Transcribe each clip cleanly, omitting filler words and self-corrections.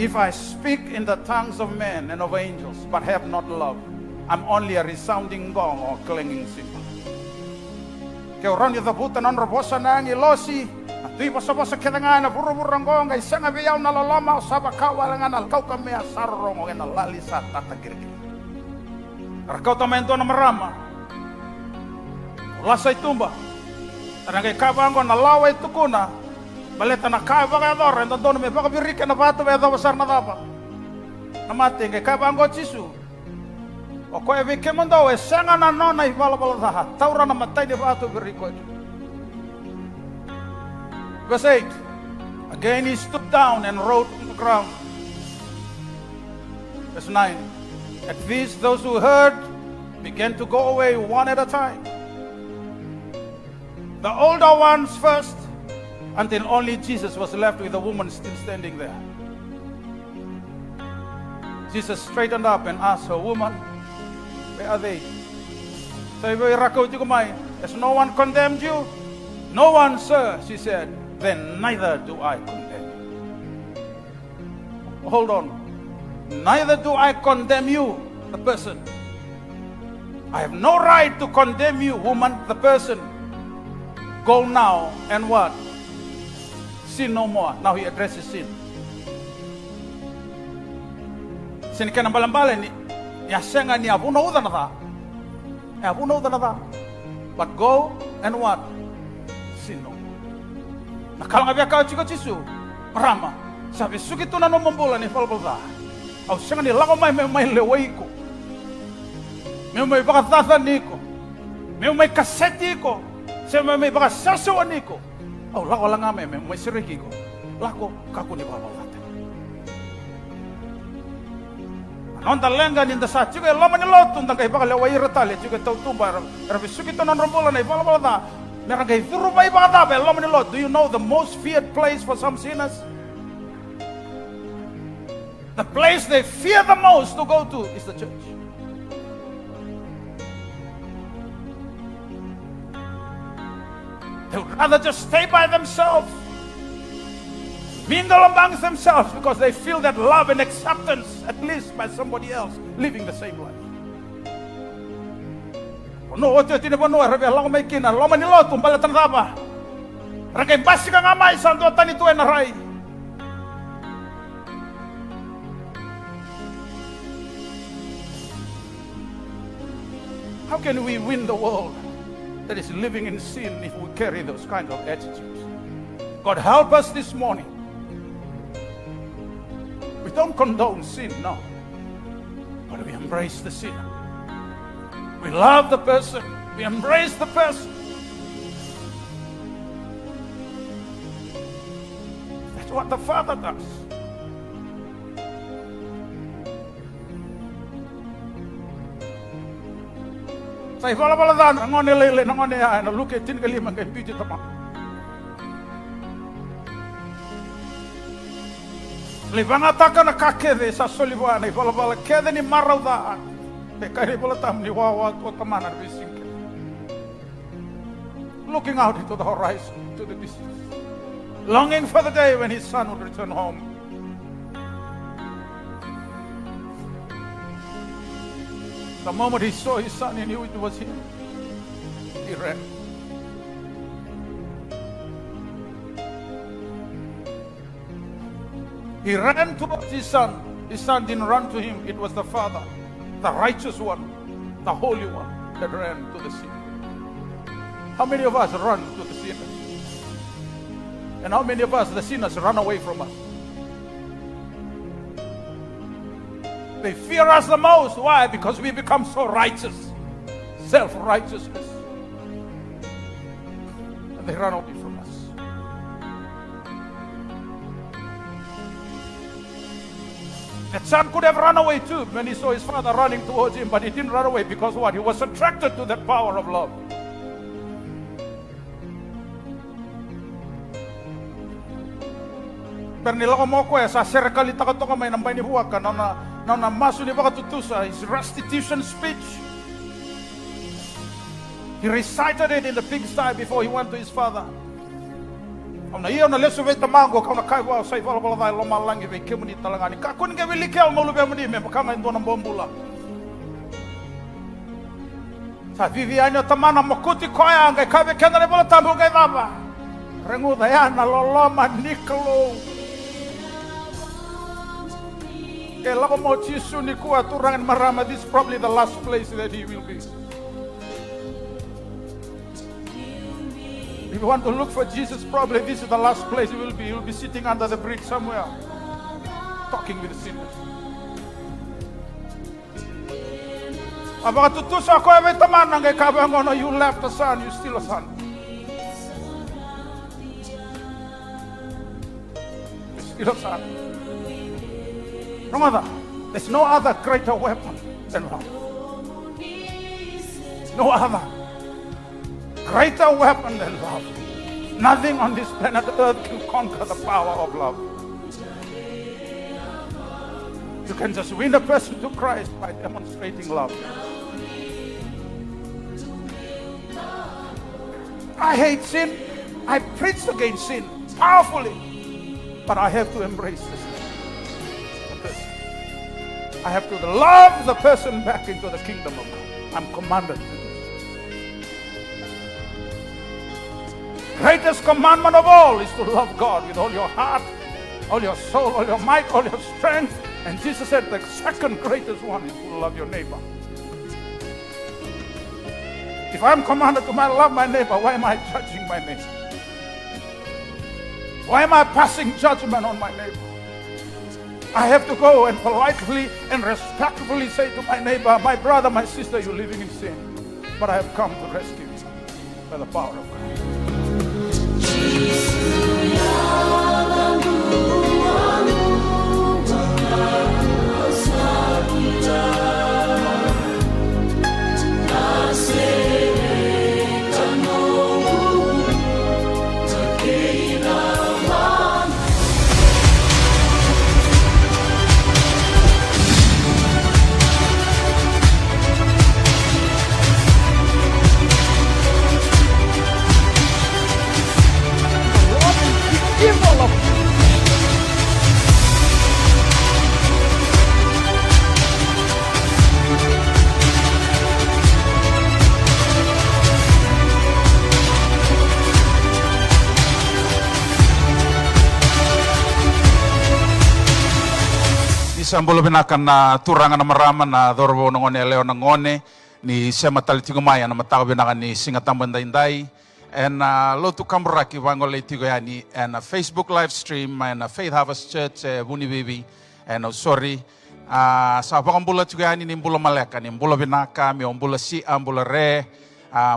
If I speak in the tongues of men and of angels, but have not love, I'm only a resounding gong or clanging cymbal. Ke orang yang tabutan on robosa na ang ilosi, tui basa-basa ketangan na buru-burang gong, ay sanga biyaw na lalama, saba kawalangan na kau kami asarong o na lalisa tatagirgir. Rakau tamento na marama, lasay tumba, tanagay kabango na laway tukuna, baleta na kabangador, and doon may baka birika na bato may basar na dapa. Namati ngay kabango chisu. O ko e ke mondo e sanga na nona I bala daha. Taura na matay de bato biriko. Verse 8. Again he stooped down and wrote on the ground. Verse 9. At this those who heard began to go away one at a time. The older ones first, until only Jesus was left with the woman still standing there. Jesus straightened up and asked her, "Woman, where are they?" Has no one condemned you? No one, sir, she said. Then neither do I condemn you. Hold on. Neither do I condemn you, the person. I have no right to condemn you, woman, the person. Go now and what? Sin no more. Now he addresses sin. Sin ka nang balambala ni yasenga ni abuno udanata. Abuno udanata. But go and what? Sin no more. Nakala nga biya ka chiko chisu. Marama. Sabi sugito na no mambola ni falbalda. Au senga ni lako may leway ko. May baka tatani ko. May kaseti ko. May baka sasawan ko. Oh, lako lang nga may siriki ko. Lako kako ni balbalda. Non talenga ninda sa juga lama ni lotun tang kay baka leway retali juga tau tumbar. Rabi sugito na rombola na balbalda. Meron kay turu bay baka tabe lama ni lot. Do you know the most feared place for some sinners? The place they fear the most to go to is the church. They would rather just stay by themselves, mingle amongst themselves, because they feel that love and acceptance, at least by somebody else living the same life. No, what you think about no? Rabi Allah may kina, lama ni lot tumbala tanaba. Rakay basi ka nga may santo tani tuwe na ray. How can we win the world that is living in sin if we carry those kinds of attitudes? God help us this morning. We don't condone sin, no. But we embrace the sinner. We love the person. We embrace the person. That's what the Father does. Say bala dan ngone lele ngone ya na luke tin kali mangai piti tama. Le banga taka na kakede sa soliwa na bala kede ni marauda. Te kare bala tam ni wawa to tamana bising. Looking out into the horizon, to the distance, longing for the day when his son would return home. The moment he saw his son, he knew it was him. He ran. He ran towards his son. His son didn't run to him. It was the Father, the righteous one, the holy one, that ran to the sinner. How many of us run to the sinners? And how many of us, the sinners, run away from us? They fear us the most. Why? Because we become so righteous. Self-righteousness. And they run away from us. That son could have run away too when he saw his father running towards him, but he didn't run away because what? He was attracted to that power of love. Pernila ko mo ko sa serkalita ka to kamay nang bay ni buwak ka na maso ni baka tutusa his restitution speech. He recited it in the pigsty before he went to his father. na iyo na lesu ve tamango ka na kai wa sai vala vala lo malangi ve kemuni talangani ka kun ke vilikel mo lu be muni me ka ngai ndona bombula sa vivi anyo tamana mokuti koya ngai ka ve kendare bola tambu ngai baba rengu dayana loloma niklo ke lako mo chisu ni kuwa turangan marama. This is probably the last place that he will be. If you want to look for Jesus, probably this is the last place he will be. He will be sitting under the bridge somewhere, talking with the sinners. Apakah tutus ako ay taman ng ikabang ono, you left a son, you still a son. You still a son. No other. There's no other greater weapon than love. No other greater weapon than love. Nothing on this planet Earth can conquer the power of love. You can just win a person to Christ by demonstrating love. I hate sin. I preach against sin powerfully, but I have to embrace this. I have to love the person back into the kingdom of God. I'm commanded to do. Greatest commandment of all is to love God with all your heart, all your soul, all your might, all your strength. And Jesus said the second greatest one is to love your neighbor. If I'm commanded to love my neighbor, why am I judging my neighbor? Why am I passing judgment on my neighbor? I have to go and politely and respectfully say to my neighbor, my brother, my sister, you're living in sin. But I have come to rescue you by the power of God. Sambolo binakan na turangan na maraman na dorbo ngone leo na ngone ni sema talitigo maya na matago binakan ni singatambanda inday and lotu kambraki wangole tigo yani and Facebook live stream and Faith Harvest Church Buni Bibi and sorry sa pakambula tigo yani ni mbula maleka ni mbula binaka mi mbula si mbula re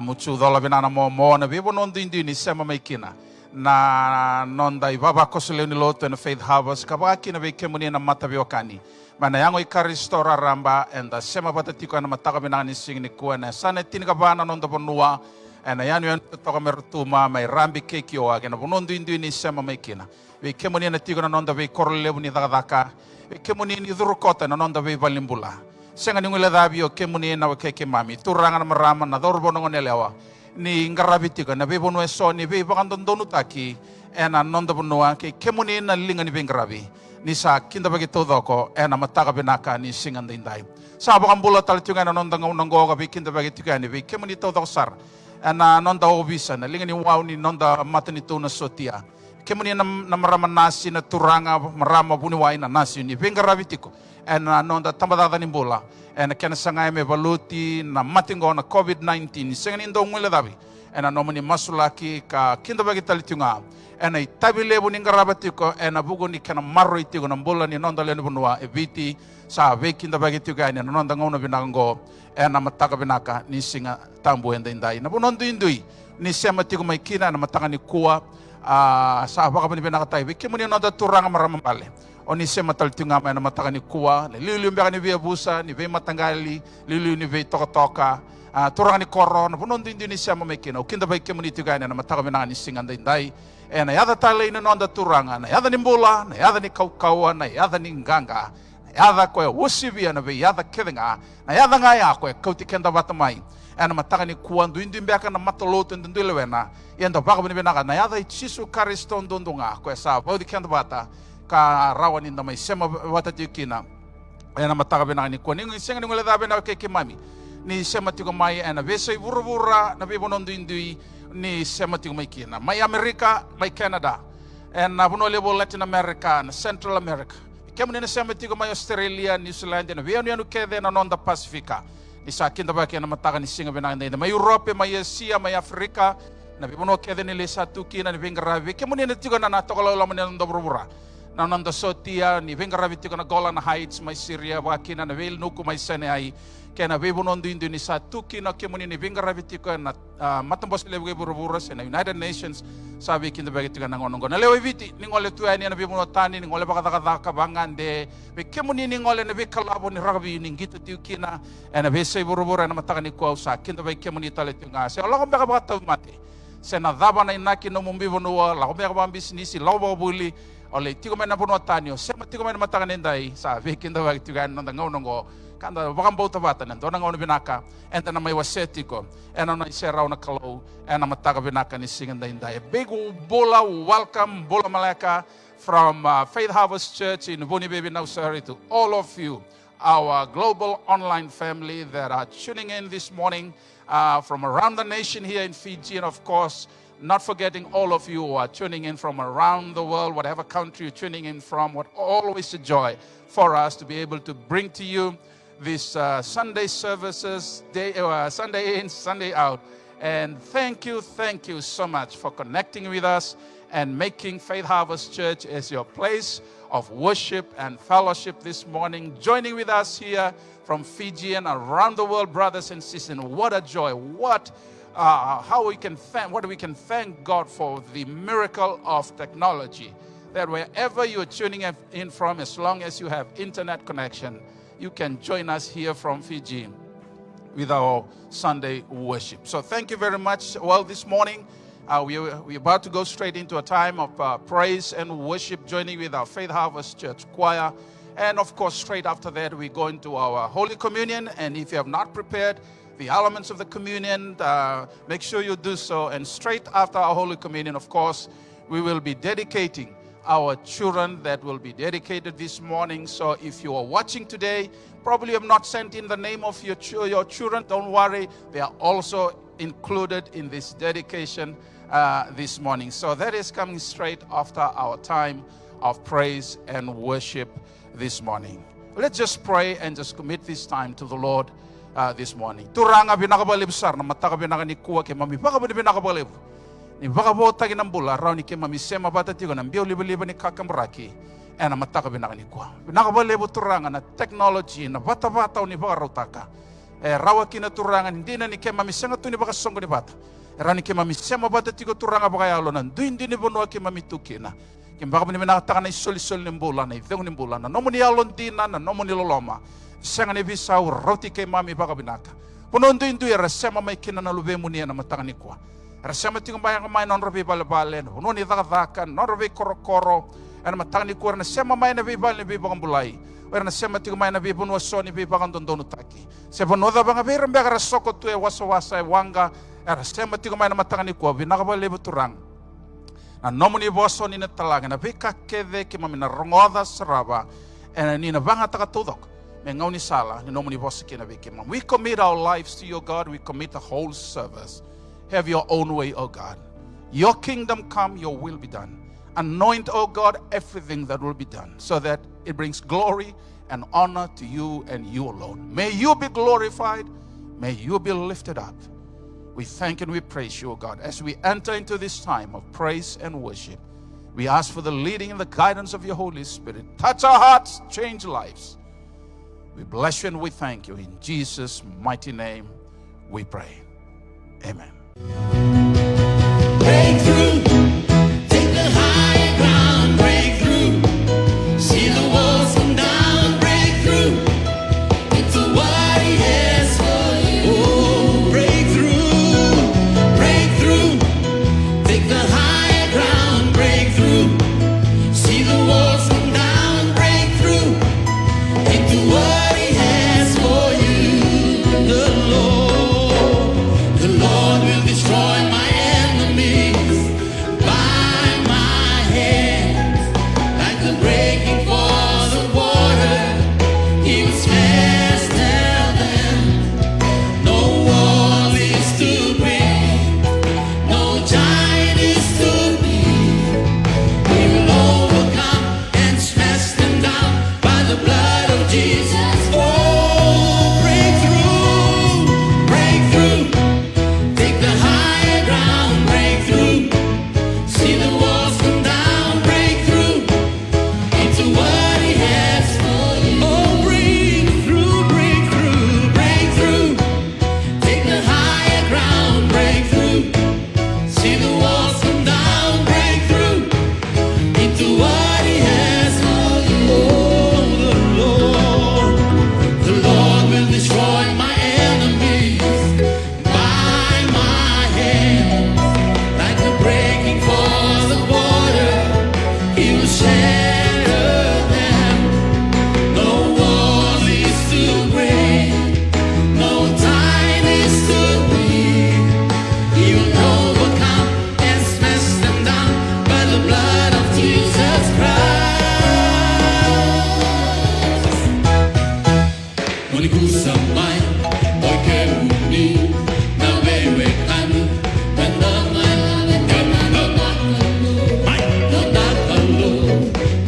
muchu dola binana mo na bibo nondo indi ni sema maikina na nonda ibaba kosele ni loto na Faith Harvest kabaki na bekemuni na matabiokani mana yango ikaristora ramba enda sema batatiko na mataka binani sing ni kuwa na sana tinigabana nonda bonua ena yanu yan toka mertuma mai rambi keki o agena bonondo indu ni sema maikina bekemuni na tiko na nonda be korle buni dagaka bekemuni ni durukota na nonda be balimbula senga ni ngule dabio kemuni na keke mami turanga na marama na dorbo ngone lewa ni ngarabitiko na be bonu eso ni be bagandondonu taki ena nonda bonua ke kemuni na linga ni be ngarabi ni sa kinda bagi todo ko ena mataka benaka ni singan dindai sa bakambula taltunga na nonda ngongo ga be kinda bagi tikani be kemuni todo sar ena nonda obisa na linga ni wow ni nonda matani tuna sotia kemuni na marama nasi na turanga marama buni wa ina nasi ni be ngarabitiko ena nonda tambada ni bola ena kena sangai me baluti na matingo na COVID-19 sengan indo ngule dabi ena nomani masulaki ka kinda bagi talitunga ena itabile buni ngarabatiko ena bugo ni kena marro itiko na bola ni nonda leno bunwa ebiti sa be kinda bagi tuga ena nonda ngono binango ena mataka binaka ni singa tambu enda indai na bonondo indui ni sema tiko maikina na mataka ni kuwa sa baka bani binaka tai be kemuni nonda turanga maramambale oni sema talitunga ena mataka ni kuwa lilu mbaka ni via busa ni be matangali lilu ni be toka turanga ni koro na bonondo indui ni sema maikina kinda bagi kemuni tuga ena mataka binaka ni singa indai ena yada tale ina nonda turanga na yada ni mbola na yada ni kaukaua na yada ni nganga na yada koe wusivia na ve yada kedenga na yada nga ya koe kauti kenda batamai ana mataka ni kuandu indi mbeka na matoloto ndu lewena yenda baka bini benaka na yada Jesu Kristo ndondonga koe sa baudi kenda bata ka rawan inda mai sema bata tikina ana mataka benaka ni kuaningu senga ni ngole da bena ke kimami ni sema tiko mai ana vese vuruvura na be bonondo indui ni sema tiko mai kina mai Amerika mai Canada na bono lebo Latin America na Central America kemune na sema tiko mai Australia New Zealand na vianu yanu kede na nonda Pasifika ni sa kinda ba kena mataka ni singa benaka na mai Europe mai Asia mai Afrika na bono kede ni lesa tuki na vingaravi kemune na tiko na tokolo la mane ndo vuruvura na nonda sotia ni vingaravi tiko na Golan Heights mai Syria wakina na vil nuku mai Senai kena bebonondo Indonesia tuki na kemuni ni vingaravi tiko na matambos lebe buru-buru na United Nations sabi kinda bagi tiko na ngonongo na lewe viti ni ngole tuani na bebono tani ni ngole bakadaka bangande be kemuni ni ngole na be kalabo ni ragabi ni gitu tuki na na be sei buru-buru na mataka ni ko sa kinda bagi kemuni tale tunga se Allah mbaka baka mate se na daba na inaki no mumbibo no la mbaka ba bisnisi la ba buli ole tiko mena bono tani se tiko mena mataka nendai sa be kinda bagi tiko na ngonongo kanda wakam bauta bata nan dona ngona binaka enta na mai wasetiko ena na isera na kalau ena mataka binaka ni singa inda a big bola welcome bola malaka from Faith Harvest Church in Boni Baby Nursery to all of you our global online family that are tuning in this morning from around the nation here in Fiji and of course not forgetting all of you who are tuning in from around the world, whatever country you're tuning in from. What always a joy for us to be able to bring to you these Sunday services, Sunday in, Sunday out. And thank you so much for connecting with us and making Faith Harvest Church as your place of worship and fellowship this morning. Joining with us here from Fiji and around the world, brothers and sisters. What a joy. What we can thank God for the miracle of technology. That wherever you're tuning in from, as long as you have internet connection, you can join us here from Fiji with our Sunday worship. So thank you very much. Well, this morning, we're about to go straight into a time of praise and worship, joining with our Faith Harvest Church choir. And of course, straight after that, we go into our Holy Communion. And if you have not prepared the elements of the communion, make sure you do so. And straight after our Holy Communion, of course, we will be dedicating our children that will be dedicated this morning. So if you are watching today, probably have not sent in the name of your children, don't worry. They are also included in this dedication this morning. So that is coming straight after our time of praise and worship this morning. Let's just pray and just commit this time to the Lord this morning. Turanga binakabalib sar na mataka binakanikua ke mami baka binakabalib. Ni baka bota ginambula raw ni ke mami sema bata tigo na mbio liba ni kakamraki ena mataka binakanikua. Binakabalib turanga na technology na bata ni baka rautaka. Rawa kina turanga hindi na ni ke mami senga tu ni baka songo ni bata. Raw ni ke mami sema bata tigo turanga baka yalo na duindi ni bonua ke mami tukina. Kim baka ni binakataka na isol ni mbula na ideng ni mbula na nomo ni alon tina na nomo ni loloma. Senga ni bisau roti ke mami baka binaka. Ponondo indu ya resema mai kina na lube munia na mataka ni kwa. Resema tingo bayang mai non robi bale no ni daka non robi koro ana mataka ni kwa na sema mai na bibal ni bibang bulai. Ora sema tingo mai na bibunwa so ni bibang dondonu taki. Seba no da banga bira mbega rasoko tu e wasa wanga. Era sema tingo mai na mataka ni kwa binaka bale buturang. Na nomo ni boso ni na talaga na bika kede ki mami na rongoda saraba and ni na banga taka tudok. Mengau ni sala ni nomo ni boso ki na biki mam. We commit our lives to you, God. We commit the whole service. Have your own way, oh God. Your kingdom come, your will be done. Anoint, oh God, everything that will be done so that it brings glory and honor to you and you alone. May you be glorified. May you be lifted up. We thank and we praise you, O God, as we enter into this time of praise and worship. We ask for the leading and the guidance of your Holy Spirit. Touch our hearts, change lives. We bless you and we thank you. In Jesus' mighty name we pray. Amen. Breakthrough, take the high ground, breakthrough. See the walls come down, breakthrough. Into what he has for you. Oh, breakthrough, breakthrough. Take the high ground, breakthrough. See the walls come down, breakthrough. unigusa mai, poiché uni na wewe kani, wenda mai kama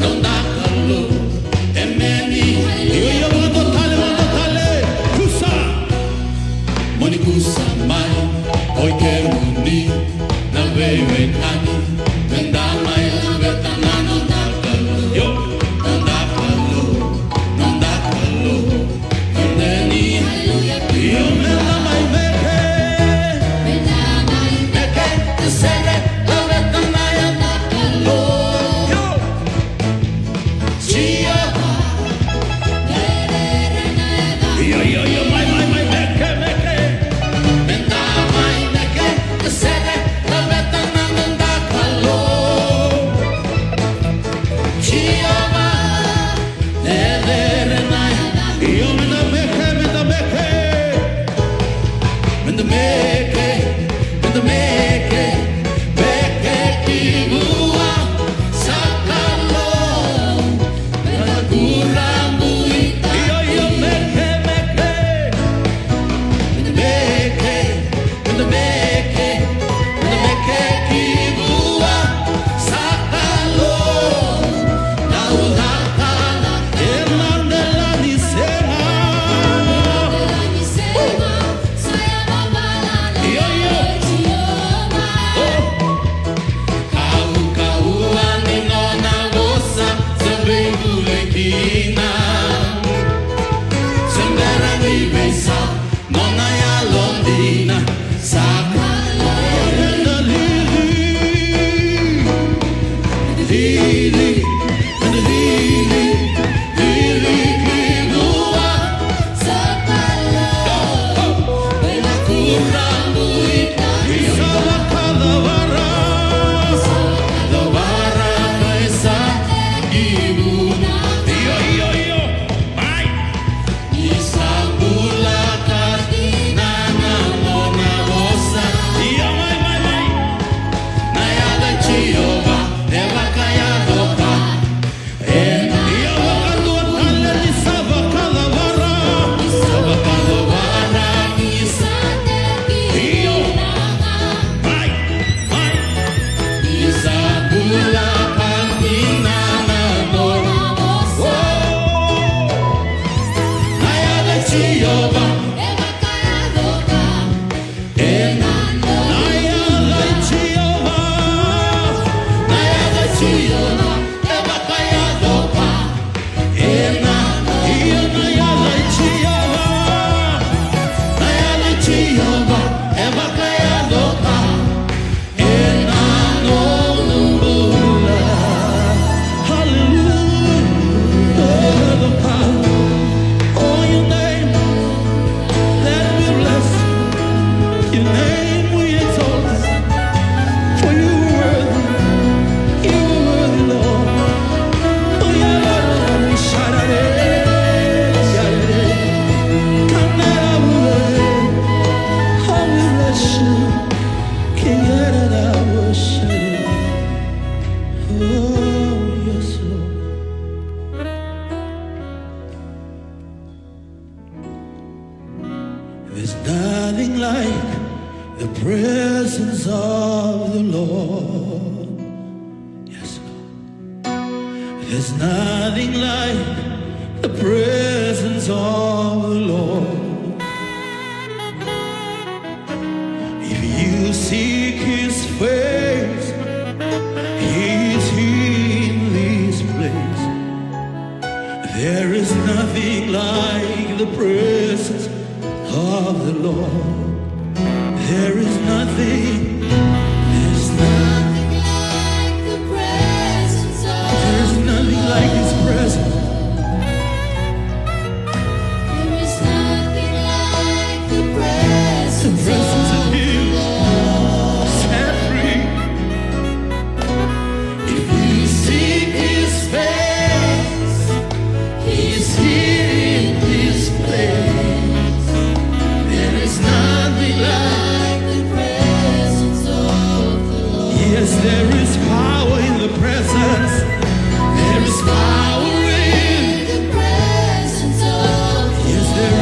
non da kallo, emeni io vado tale, kusa, unigusa mai, poiché uni na wewe kani, wenda mai wenda non da kallo, yo non da kallo. Io me la mai meke, te sere la vetta mai andalo. Cio, io mai meke, venta mai meke, te sere la vetta mai andalo. Cio va, vedere mai, io me la meke. Meke kibua sakalo kuramu ita yo meke kibua sakalo naulaka enandela nisema sembra mi pensa non hai a Londina sakalo lili kibua sakalo bella kuramu ita sakalo vara pesa ibu There's nothing like the presence of the Lord. Yes, Lord. There's nothing like the presence of the Lord. If you seek His face, He's in this place. There is nothing like the presence of the Lord. There is nothing. There's nothing like the presence of There's nothing like His presence. There is nothing like the presence The presence of Him set free. If you seek His face, He's here in this place. There is nothing like the presence of the Lord. Yes, there is power in the presence. There is power in. The presence of the Yes, there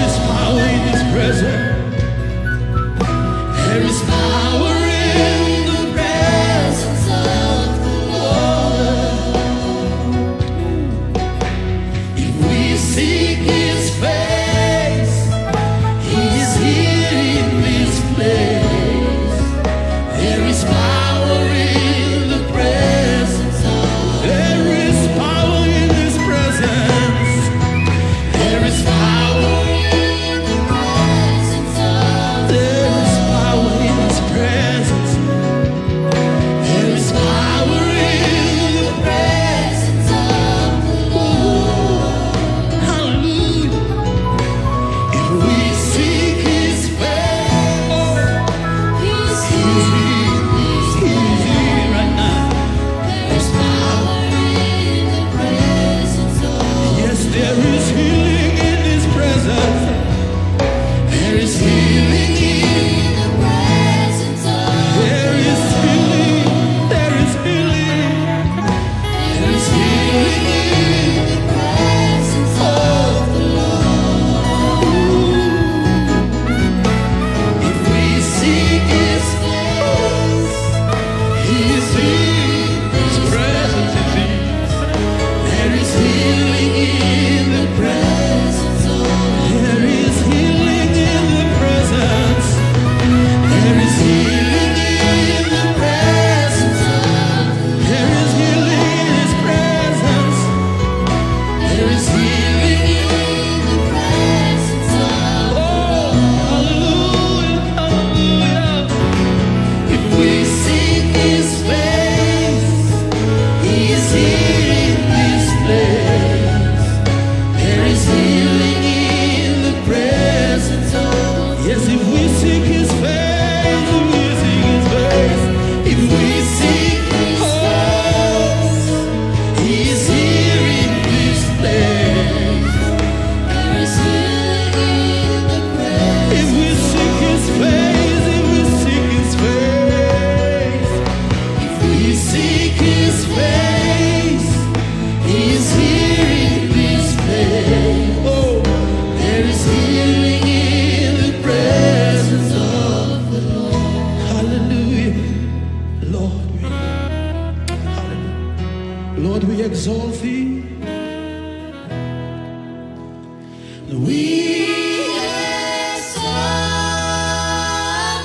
We exalt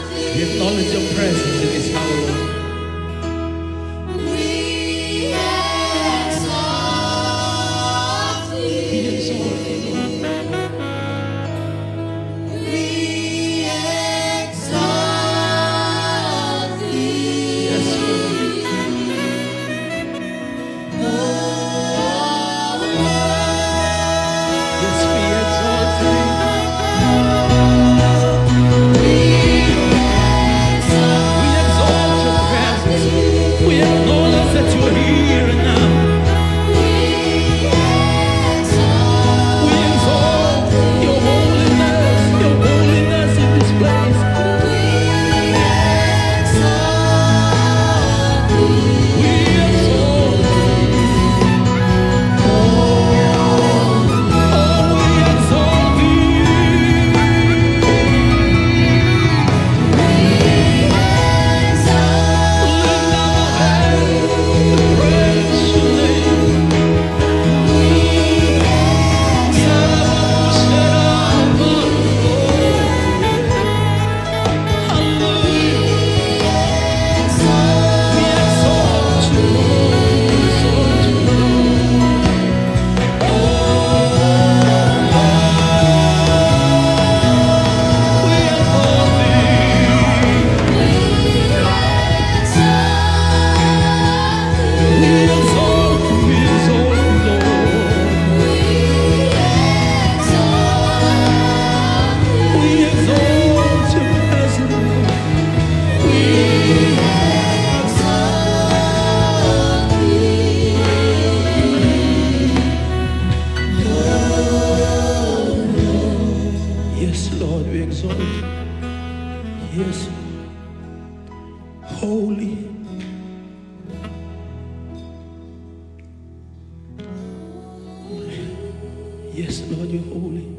thee. acknowledge your presence in this hour, Lord. We exalt We thee. exalt you, Lord. We exalt thee. Yes, Lord. Oh, Yes, we exalt thee. we We exalt your presence. We acknowledge that you are here now. We exalt your holiness in this place. We exalt oh, we exalt thee. Lift our hands to praise your name. Yes, Lord, we exalt you. Yes, holy. Yes, Lord, you're holy.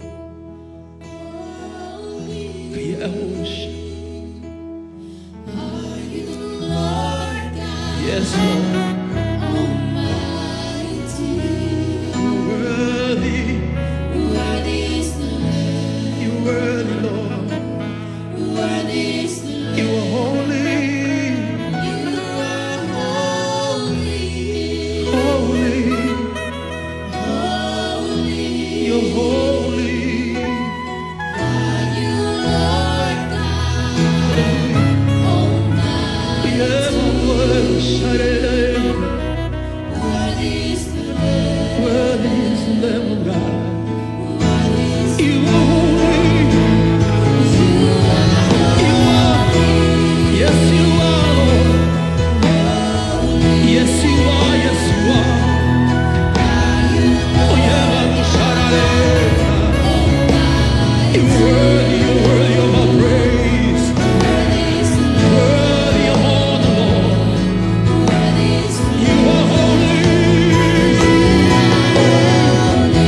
Yes, Lord, worthy, you're worthy, Lord. You are holy, holy, you're holy. Yeah, worthy is the Lamb of God. You are holy. You are. Yes, you are, Lord. Yes, you are. Yes, you are. Oh, yeah, you're worthy. You're worthy of our praise. Worthy of all the Lord. You are holy.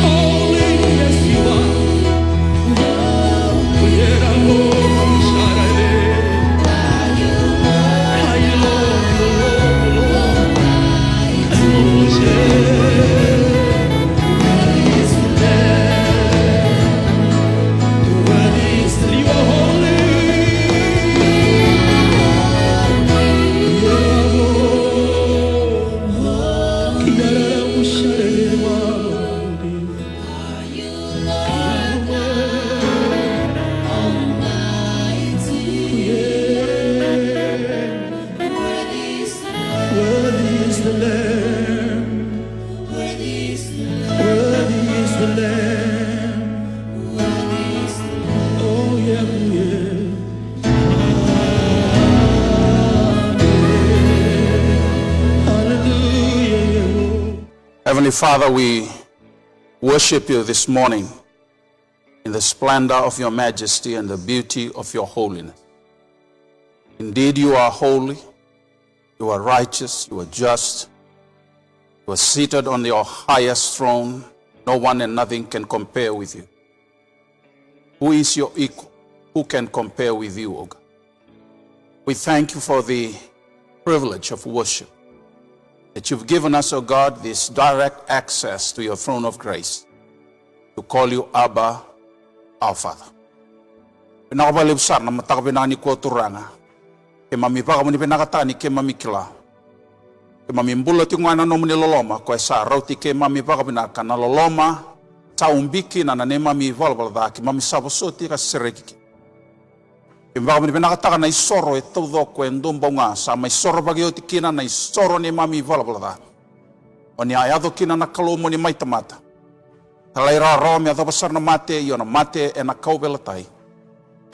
Holy, yes, you are. Oh, yeah, Lord, worthy is the Lamb. Worthy is the Lamb. Oh, yeah, yeah. Hallelujah. Heavenly Father, we worship you this morning in the splendor of your majesty and the beauty of your holiness. Indeed, you are holy, you are righteous, you are just, you are seated on your highest throne. No one and nothing can compare with you. Who is your equal? Who can compare with you, O God? We thank you for the privilege of worship, that you've given us, O God, this direct access to your throne of grace. to call you Abba, our Father. Pinakabali besar na matakabinani ko turanga. Ke mami baka muni pinakatani ke mami kila. Ke mami mbula ti ngwana no muni loloma ko esa rauti ke mami baka binaka na loloma sa umbiki na ne mami valvalda ke mami sabosoti ka sereki. Ke baka muni pinakataka na isoro e todo ko endomba nga sa mai soro bagyo ti kina na isoro ne mami valvalda. Oni ayado kina na kalomo ni mai tamata. Talaira ro me ado besar na mate yo na mate e na kaubelatai.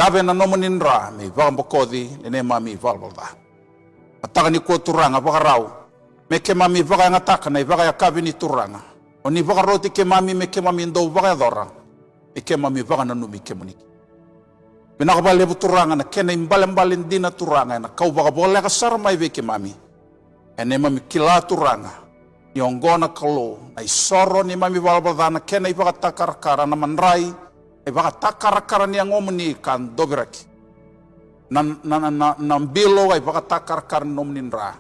Dabe na nomonin ra me vambokodi ne mami valvalda. Ataka ni ko turanga bakarau. Me ke mami baka ngataka na baka ya kabini turanga. Oni baka roti ke mami me ke mami ndo baka dora. E ke mami baka na numi ke muniki. Binakabale bu turanga na kena imbalem dina turanga na kau baka boleh ka sarmai be ke mami. Ene mami kila turanga. Yonggona kalo na isoro ni mami valvalda na kena ibaka takar-kara na manrai. Baka takar-kara ni ang omni kan dobiraki. Nan bilo ay baka takar-kara ni omni ra.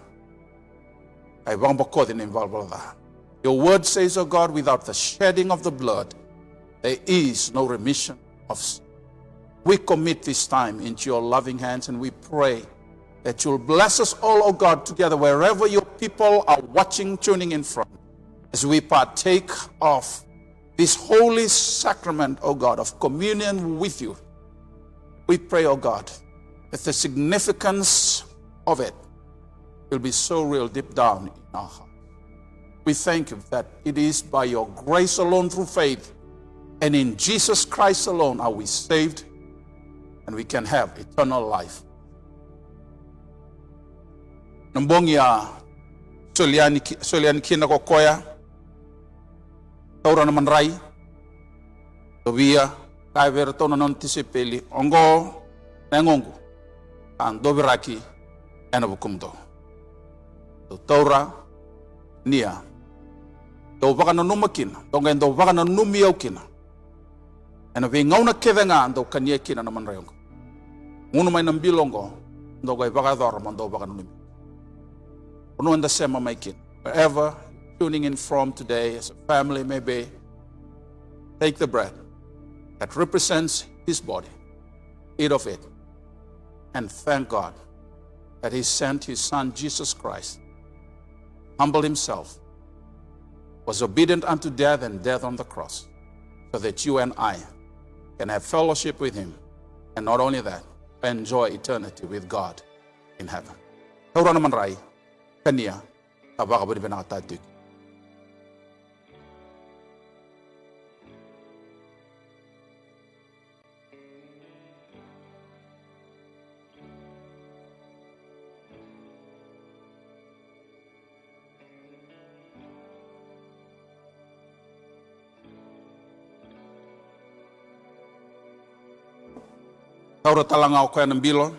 Ay baka bakod in valvalda. Your word says, O God, without the shedding of the blood, there is no remission of sin. We commit this time into your loving hands and we pray that you'll bless us all, O God, together wherever your people are watching, tuning in from, as we partake of this holy sacrament, O God, of communion with you. We pray, O God, that the significance of it will be so real deep down in our heart. We thank you that it is by your grace alone through faith and in Jesus Christ alone are we saved and we can have eternal life. Nambong ya solian kina kokoya taura naman rai dobia kai verto non tisipeli ongo nengongu an dobiraki ena bukumdo taura nia do baka no numakin donga do baka no numiau kina ena ve ngauna kevenga do kania kina naman rai ongo ngunu mai nambilongo do gai baka dor mando baka no numi ono anda sema mai kin wherever tuning in from today as a family maybe, take the bread that represents his body, eat of it, and thank God that he sent his son Jesus Christ, humbled himself, was obedient unto death and death on the cross, so that you and I can have fellowship with him, and not only that, enjoy eternity with God in heaven. Taura naman rai, kania, tabaka budi benakatatik. Taura talangau kaya ng bilo,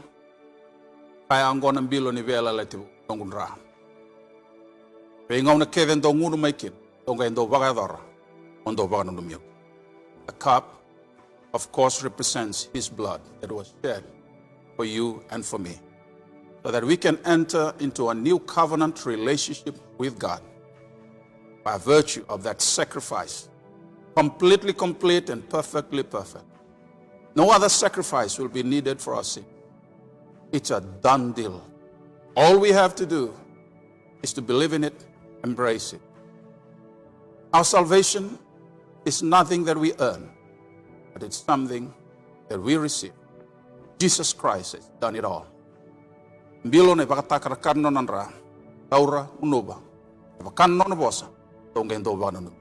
kaya anggo ng bilo ni Vela leti tonggun ra. Pengaw na Kevin do ngunu maikin, tongga endo bagadora, ondo bagano numyo. The cup, of course, represents his blood that was shed for you and for me, so that we can enter into a new covenant relationship with God by virtue of that sacrifice, completely complete and perfectly perfect. No other sacrifice will be needed for our sin. It's a done deal. All we have to do is to believe in it, embrace it. Our salvation is nothing that we earn, but it's something that we receive. Jesus Christ has done it all. Bilo na ipakatakar karno nanra, taura unuba, ipakanno na bosa, tongendo ba na.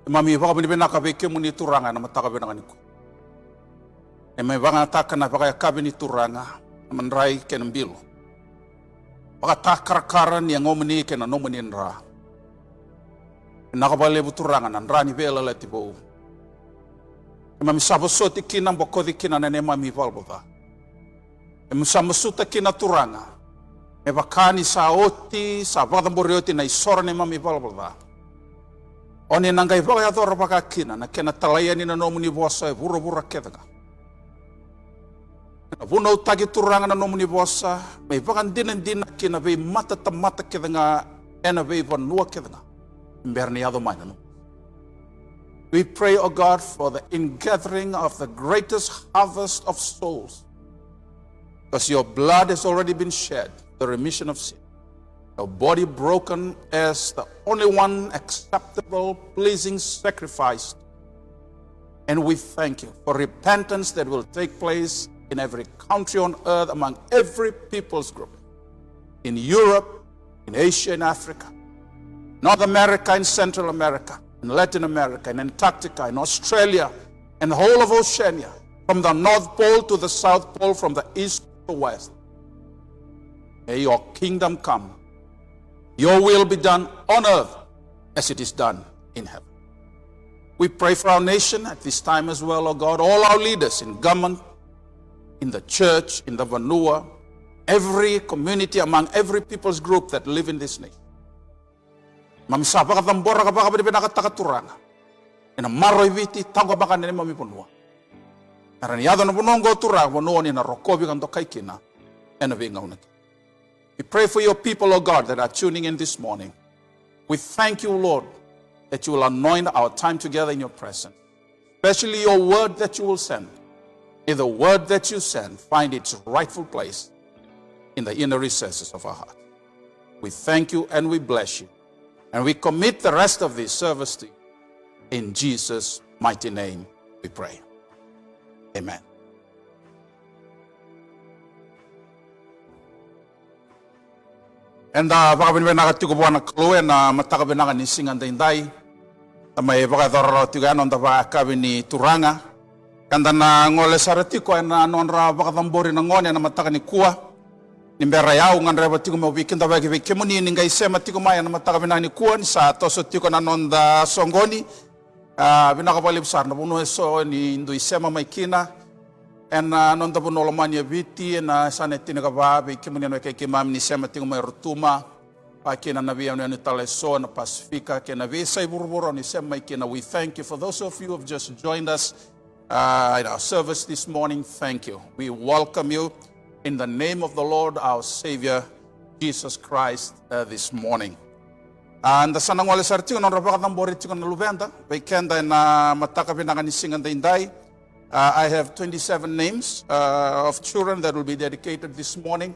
Mami baka binibina kabe ke muni turanga na mataka binangan ko. E may baka taka na baka kabe ni turanga na manray ke ng bilo. Baka takarakaran yang ngomini ke na nomini nra. Nakabale bu turanga na nra ni bela leti bo. E mami sabosoti kinang bokodi kinang na mami valbota. E musamasuta kina turanga. E bakani sa oti sa badamborioti na isora ni mami valbota. Oni nangai baka yato rapaka kina na kena talaya ni na nomuni bosa bura ketanga. Vuna utagi turanga na nomuni bosa may bakan din kina be mata tamata ketanga ena be vanua ketanga. Imberni yado mana no. We pray, O God, for the ingathering of the greatest harvest of souls. Because your blood has already been shed, the remission of sin. Your body broken as the only one acceptable, pleasing sacrifice. And we thank you for repentance that will take place in every country on earth, among every people's group. In Europe, in Asia and Africa, North America and Central America, in Latin America, in Antarctica, in Australia, and the whole of Oceania, from the North Pole to the South Pole, from the East to the West. May your kingdom come. Your will be done on earth as it is done in heaven. We pray for our nation at this time as well, O God, all our leaders in government, in the church, in the Vanua, every community, among every people's group that live in this nation. Mamisapa ka tambora ka baka pinakatakaturanga. Ina maroy viti tango baka nene mamipunua. Narani yado na punongo turang punua ni na rokobi kanto kaikina. Ena vinga unaki. We pray for your people, O God, that are tuning in this morning. We thank you, Lord, that you will anoint our time together in your presence. Especially your word that you will send. May the word that you send find its rightful place in the inner recesses of our heart. We thank you and we bless you. And we commit the rest of this service to you. In Jesus' mighty name we pray. Amen. And baka binibena ka tigubuan na kluwe na mataka binaka ni singan dainday. Tamay baka dororo tigan on baka kabi ni turanga. Kanda na ngole saratiko na nonra baka tambori na ngone na mataka ni kuwa. Nimbera yao nganreba tigo mo weekend da bagi wiki muni ningai sema tigo maya na mataka binani kuwa ni sa toso tigo na nonda songoni. Binaka bali besar na buno eso ni indu isema maikina. En nonda buno lomania viti na sana tinaga ba wiki muni na keke mam ni sema tigo mai rutuma. Pakina na via ni taleso na Pasifika ke na visa iburburo ni sema maikina. We thank you for those of you who have just joined us in our service this morning. Thank you. We welcome you in the name of the Lord, our Savior, Jesus Christ, this morning. And the sanang wala sartigo non rabaka tambori tigo na lubenda. Weekenda na mataka pinaka ni singan dainday. I have 27 names of children that will be dedicated this morning.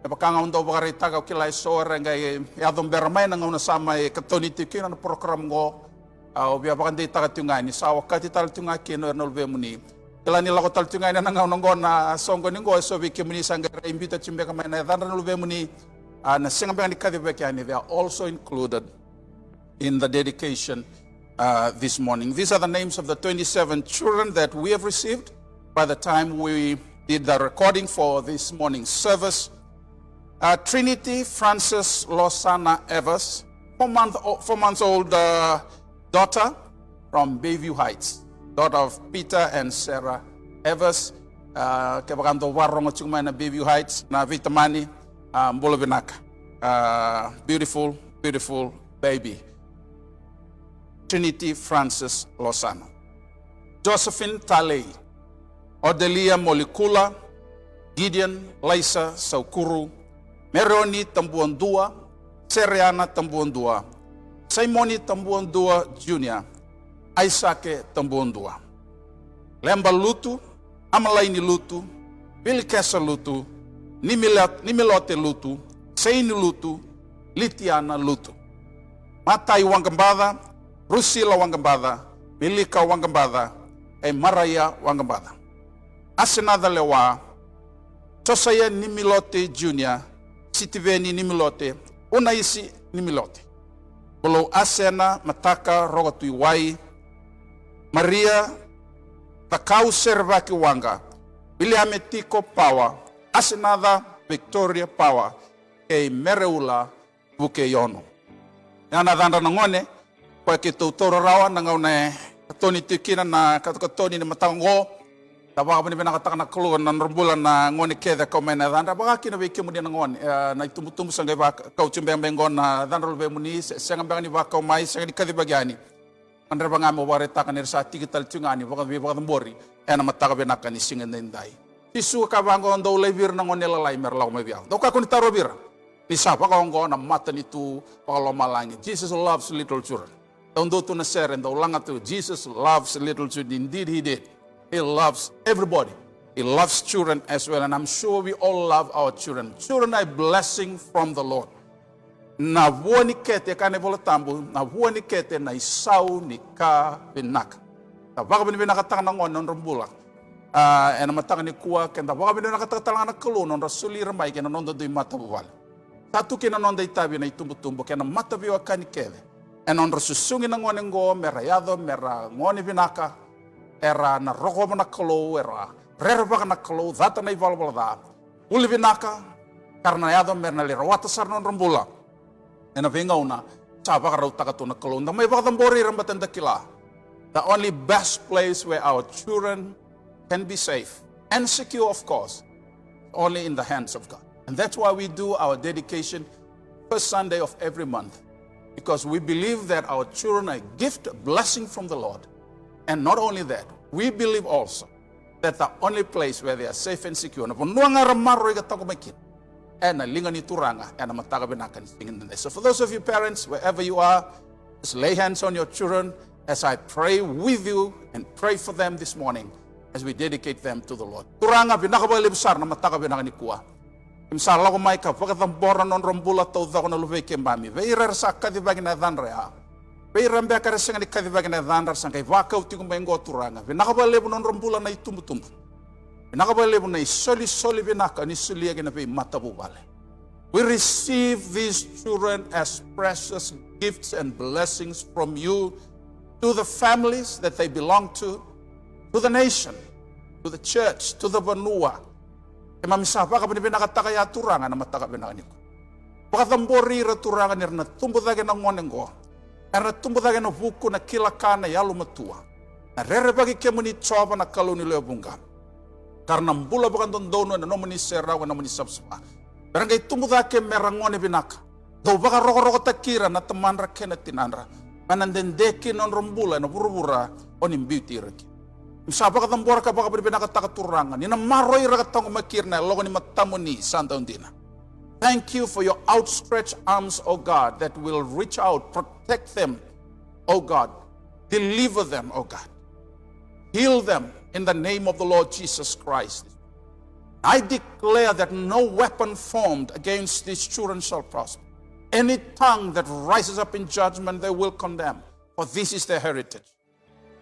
Napakanga undo bakarita ka kilay soar ngay yadong beramay nang una sama katoni tikin na program ngo. Obya bakandi takatunga ni sa wakati taltunga kino nolve muni. Kila nila ko taltunga na nangaw na songo ningo so wiki muni sangara imbita chimbe kamay na dhan nolve muni na singa bang nikadibek yani. They are also included in the dedication this morning. These are the names of the 27 children that we have received by the time we did the recording for this morning's service. Trinity Frances Losana Evers, 4 months old daughter from Bayview Heights, daughter of Peter and Sarah Evers. Kebakando warong chuma na Bayview Heights na Vitamani Mbolovinaka. Beautiful, beautiful baby. Trinity Frances Losana. Josephine Talei, Odelia Molikula, Gideon Laisa Saukuru, Meroni Tambuandua, Seriana Tambuandua, Simoni Tambuandua Jr., Isake Tambuandua, Lemba Lutu, Amalaini Lutu, Bilikesa Lutu, Nimilote Lutu, Seini Lutu, Litiana Lutu, Matai Wangambada, Rusila Wangambada, Milika Wangambada, e Maraya Wangambada. Asenada Lewa, Tosaya Nimilote Jr., Sitiveni Nimilote, Unaisi Nimilote. Bolo Asena Mataka Rogatuiwai, Maria Takau Servaki Wanga, William Tiko Power, Asenada Victoria Power, e Mereula Bukeyono. Yana danda nangone, kwa kitutoro rawa nangaune katoni tikina na katoni ni matango. Tabaka pani pinakataka na kuluan na rumbulan na ngoni keda kaumen na danda. Baka kinawiki mo din na ngoni. Na itumutumu sangay ba kauchimbayang bengon na danda rulbe mo ni. Siyang baka ni baka umay, siyang ni kadibagyani. Andra banga mo wareta kan irsa tigital tungani baka bi baka mbori ena mataka benaka ni singen ndai. Tisu ka bango ndo levir na ngonela lai merlaw me biang. Do ka kun tarobira. Ni sapa ka ngo na mata ni tu palo malangi. Jesus loves little children. Don't do to na ser and langa tu Jesus loves little children. Indeed he did. He loves everybody. He loves children as well, and I'm sure we all love our children. Children are a blessing from the Lord. Na vuoni kete kane bola tambu, na vuoni kete na isau ni ka benak. Na baka bini binakatang na ngon non rambula. Na matang ni kuwa kenda baka bini nakatang na kalu non rasuli ramai kena non doy mata buwal. Satu kena non day tabi na itumbu-tumbu kena mata biwa kani kele. Non rasusungi na ngon ngo merayado mera ngoni binaka era na roko na kalu era rerba na kalu data na ivalbal da. Uli binaka karena yado merna lirawata sarnon rambula. Ena vengauna saba karau takatuna kalon da may bakatambori rambatan dakila. The only best place where our children can be safe and secure, of course, only in the hands of God. And that's why we do our dedication first Sunday of every month, because we believe that our children are a gift, a blessing from the Lord. And not only that, we believe also that the only place where they are safe and secure. So for those of you parents, wherever you are, just lay hands on your children as I pray with you and pray for them this morning as we dedicate them to the Lord. Turanga binakabali besar na mataka binakani kuwa. Imsala ko mai ka pagkatambora non rombula to da ko na luwe kembami. Veira sa kadibagi na danrea. Veira mbe ka resenga ni kadibagi na dandar sang kay vaka uti ko mengo turanga. Binakabali non rombula na itumbutumbu. Binakabali na isoli binaka ni sulia na pe matabubale. We receive these children as precious gifts and blessings from you to the families that they belong to the nation, to the church, to the Vanua. Emamisapa ka binakataka turangan na mataka binaniko. Pakatambori ra turangan na tumbudage na ngonengo. Na tumbudage na buku na kilakana yalu matua. Na rerebagi kemuni choba na kaluni leobunga. Karena mbula bukan tondono na nomoni serawa na nomoni sabsapa. Barangay tumudake merangone binaka. Do baka roko-roko takira na temanra kena tinanra. Manandendeki non rombula na burubura onim beauty reki. Misapa ka tambora ka baka binaka takaturangan. Nina maroy rakatang makirna logo ni matamuni santa undina. Thank you for your outstretched arms, O God, that will reach out, protect them, O God. Deliver them, O God. Heal them in the name of the Lord Jesus Christ. I declare that no weapon formed against these children shall prosper. Any tongue that rises up in judgment, they will condemn. For this is their heritage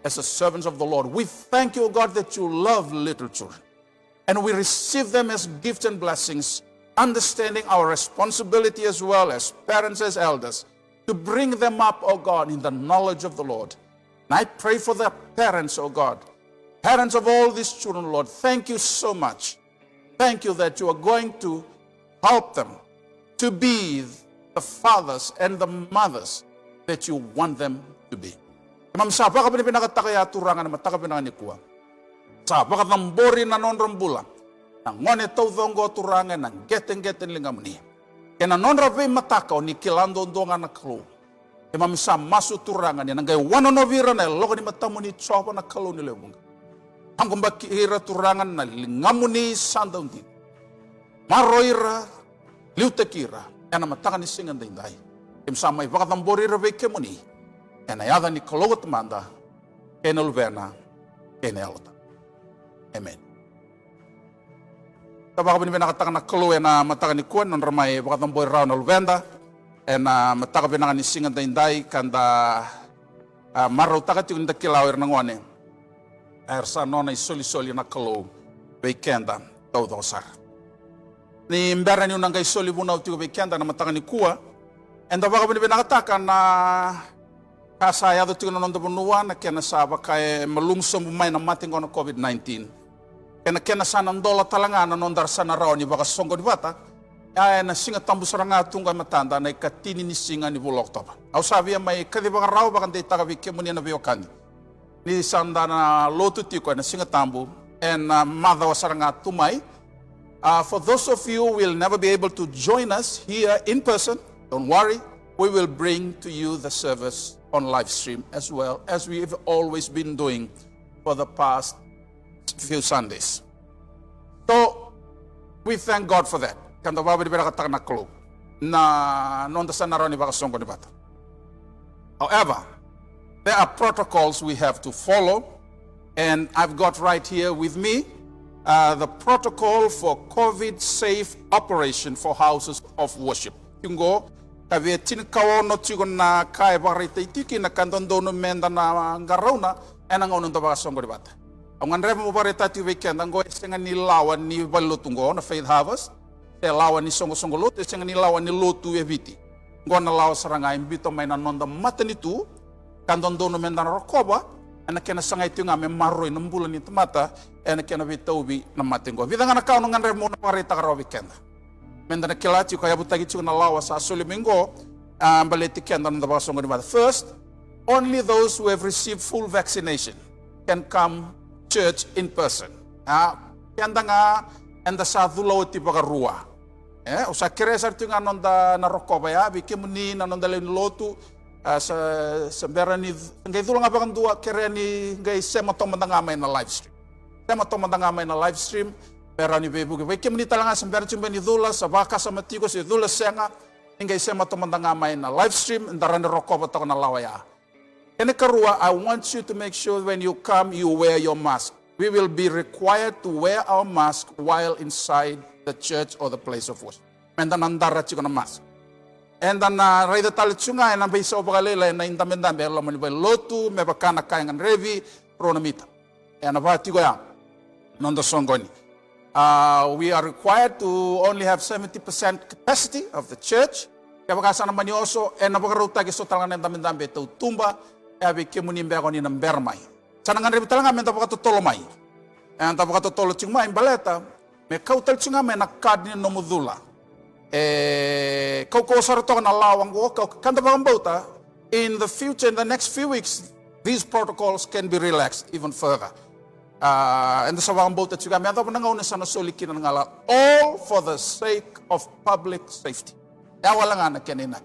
as the servants of the Lord. We thank you, O God, that you love little children. And we receive them as gifts and blessings, understanding our responsibility as well as parents, as elders, to bring them up, O God, in the knowledge of the Lord. And I pray for the parents, O God, parents of all these children, Lord. Thank you so much. Thank you that you are going to help them to be the fathers and the mothers that you want them to be. Imam sapa ka pinakataka turangan na mataka pinanikuwa. Sapa ka tambori na non rambula. Nang ngone tawdongo turangan nang geten lingamuni. Kena non rabe mataka o ni kilando ndonga na klo. Imam sa masu turangan ni nangay wano novira na logo ni matamuni chopa na kalo ni lebunga. Ang kumbakira turangan na lingamuni sandaw din. Maroira liutakira. Yana mataka ni singan dinday. Imsa may bakatambori rabe kemuni. Kena yada ni kalogot manda. Kena luvena. Kena yalota. Amen. Tabaka binakataka na kalo na mataka ni kuwan. Non ramay bakatambori raw na luvenda. Na mataka binaka ni singan dinday. Kanda maraw takati yung dakilawir ng wane. Ersa nona isoli-soli na kalo weekenda todo sar. Ni mbera ni unang isoli buna uti weekenda na mataka ni kuwa. Enda baka binakataka na kasaya do tigo nondo bunua na kena saba kay malungsong bumay na mating kono COVID-19. Kena sana ndola talanga na nondar sana raw ni baka songo di bata. Ay na singa tambusaranga tunga matanda na ikatini ni singa ni bulok toba. Au sabi may kadibang raw baka de taga bikemuni na biokani. Ni sanda na lotu tiko na singa tambu and mother wasaranga tumay. For those of you who will never be able to join us here in person, don't worry. We will bring to you the service on live stream as well as we've always been doing for the past few Sundays. So we thank God for that. Kanta baba di bera na club na nonda sa naroni baka songo ni bata. However, there are protocols we have to follow, and I've got right here with me the protocol for COVID-safe operation for houses of worship. Tingo kabe tin kawono tigo na kai barita itiki na kandondo menda na ngarauna enang ono baka songo di bata. Ang andre mo barita ti weekend ang go senga ni lawan ni balutungo na Faith Harvest. Te lawan ni songo lotu senga ni lawan ni lotu eviti. Go na lawa saranga imbito may nanonda matanitu kandondo menda na rokoba ana kena sanga itu ngame maroi nambulan ni mata ana kena vitaubi na matengo. Vidanga na kaunu ngandre mo na barita karo weekend. Menda na kilati ko yabutagi chu na lawa sa sulimingo baleti kenda na baka songo ni mata. First, only those who have received full vaccination can come church in person. Kenda nga enda sa dhulaw ti baka ruwa. Usa kresar tu nga nonda na rokoba ya bikim ni na nonda len lotu sa berani ngay dhulang nga bakang dua kereni ngay sema tomandanga may na live stream. Sema tomandanga may na live stream berani bebu bikim ni talanga sa berani chumbe ni dhula sa baka sa matiko si dhula senga ngay sema tomandanga may na live stream ndarani rokoba to na lawaya. Ene karua, I want you to make sure when you come you wear your mask. We will be required to wear our mask while inside the church or the place of worship. Menda nandara chiko na mask. And then raida tali chunga na bisa obagalela na indamenda berlo mani lotu mebakana kayangan revi pronamita. And abati go ya nonda songoni. We are required to only have 70% capacity of the church. Kaya baka sana manioso and nabagaruta giso talaga indamenda beto tumba abi kemunimbe ako ni nambermay. Sana nga revi talaga menda baka tutolomay. And baka tutolo chingma imbaleta me kautal chunga me nakad ni nomudula. Kau sarato na lawang go kanda bauta. In the future, in the next few weeks, these protocols can be relaxed even further. And the sawang bauta chunga me ata panangauna sana solikin ngala all for the sake of public safety. Ya wala nga na kenina.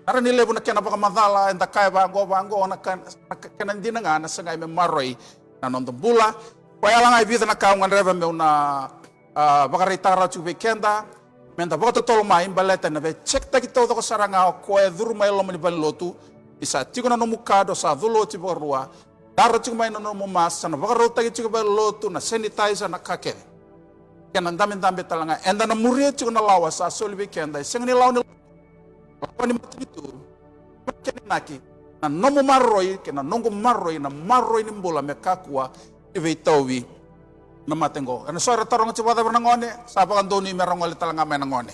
Nara nilebo na kena baka madala and kaya bango na kena hindi na nga na sangay me maroy na nondombula. Kaya lang ay bida na kaungan reva me una baka ritara chu weekenda menda baka tolo mai baleta na be check ta kito ko saranga ko e duru mai lo mani balotu isa tiko na no mukado sa dulo ti borua daro chu mai no mo mas na baka rota ki chu balotu na sanitizer na kake kenan dambe talanga enda na murie chu na lawa sa sol weekenda sengni law ni pani matitu kenaki na no mo marroi kenan nongo marroi na marroi ni mbola me kakua iveitawi na matengo. Ano so tarong ci wada nangone, sapa kan doni merong ngole talanga may nangone.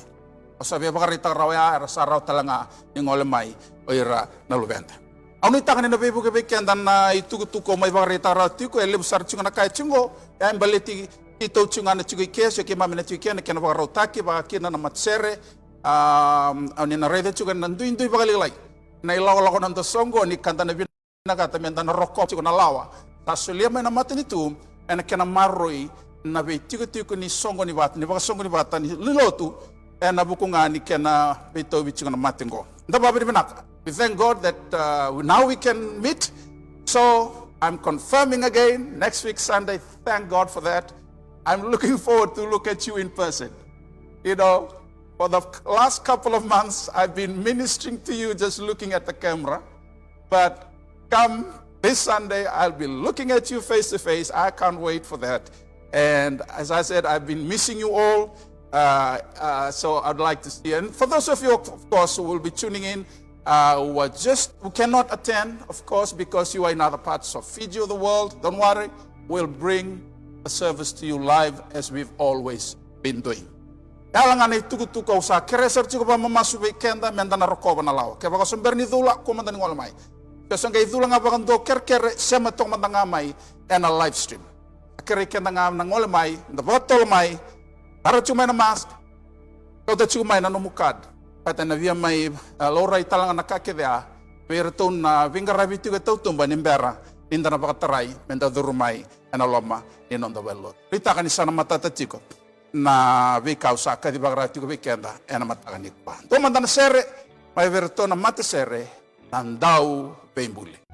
O sabi baka rita rawya ara saraw talanga ni ngole mai oira na lubenta. Ano itakan ni bebu ke dan na ituko may baka rita raw tiko ele besar cunga na kay cungo, ya baleti ito cunga na cungi keso ke mamina cungi na kena baka raw taki baka kina na matsere ani na rede cunga nanduin baka lilay. Na ilaw ko nang songo ni kanta na binagata menda na rokop cunga na lawa. Tasulia may na matin itu ena kena marroi na be tiko ni songo ni bata ni baka songo ni bata ni lilotu ena bukunga ni kena beto bichunga na matingo. We thank God that now we can meet. So I'm confirming again next week Sunday. Thank God for that. I'm looking forward to look at you in person. You know, for the last couple of months I've been ministering to you just looking at the camera, but come this Sunday, I'll be looking at you face to face. I can't wait for that. And as I said, I've been missing you all. So I'd like to see you. And for those of you, of course, who will be tuning in, who cannot attend, of course, because you are in other parts of Fiji or the world, don't worry. We'll bring the service to you live as we've always been doing. Dalangan tuku-tuku sa kereser cukup memasuki kenda mendana rokoba na lawa. Kaya baka sumber ni dula kumandan ngolmai. Kasi nga itulang nga bakang do kerker sema tong mandangamay and a live stream. Kere kenda nga nang ngolmai, the botol mai, para chumay na mask. Kau ta chumay na numukad. Kata na via may loray talang nakakidea. Pero ton na vingarabi tiga tau tumba nimbera. Ninda na bakataray, menda durumay and a loma in on the well. Rita ka ni sana matatachiko. Na vikaw sa kadibagrati ko weekenda and a matakanip pa. Tumanda na sere, may verto na mata sere. Nandau Pembuli.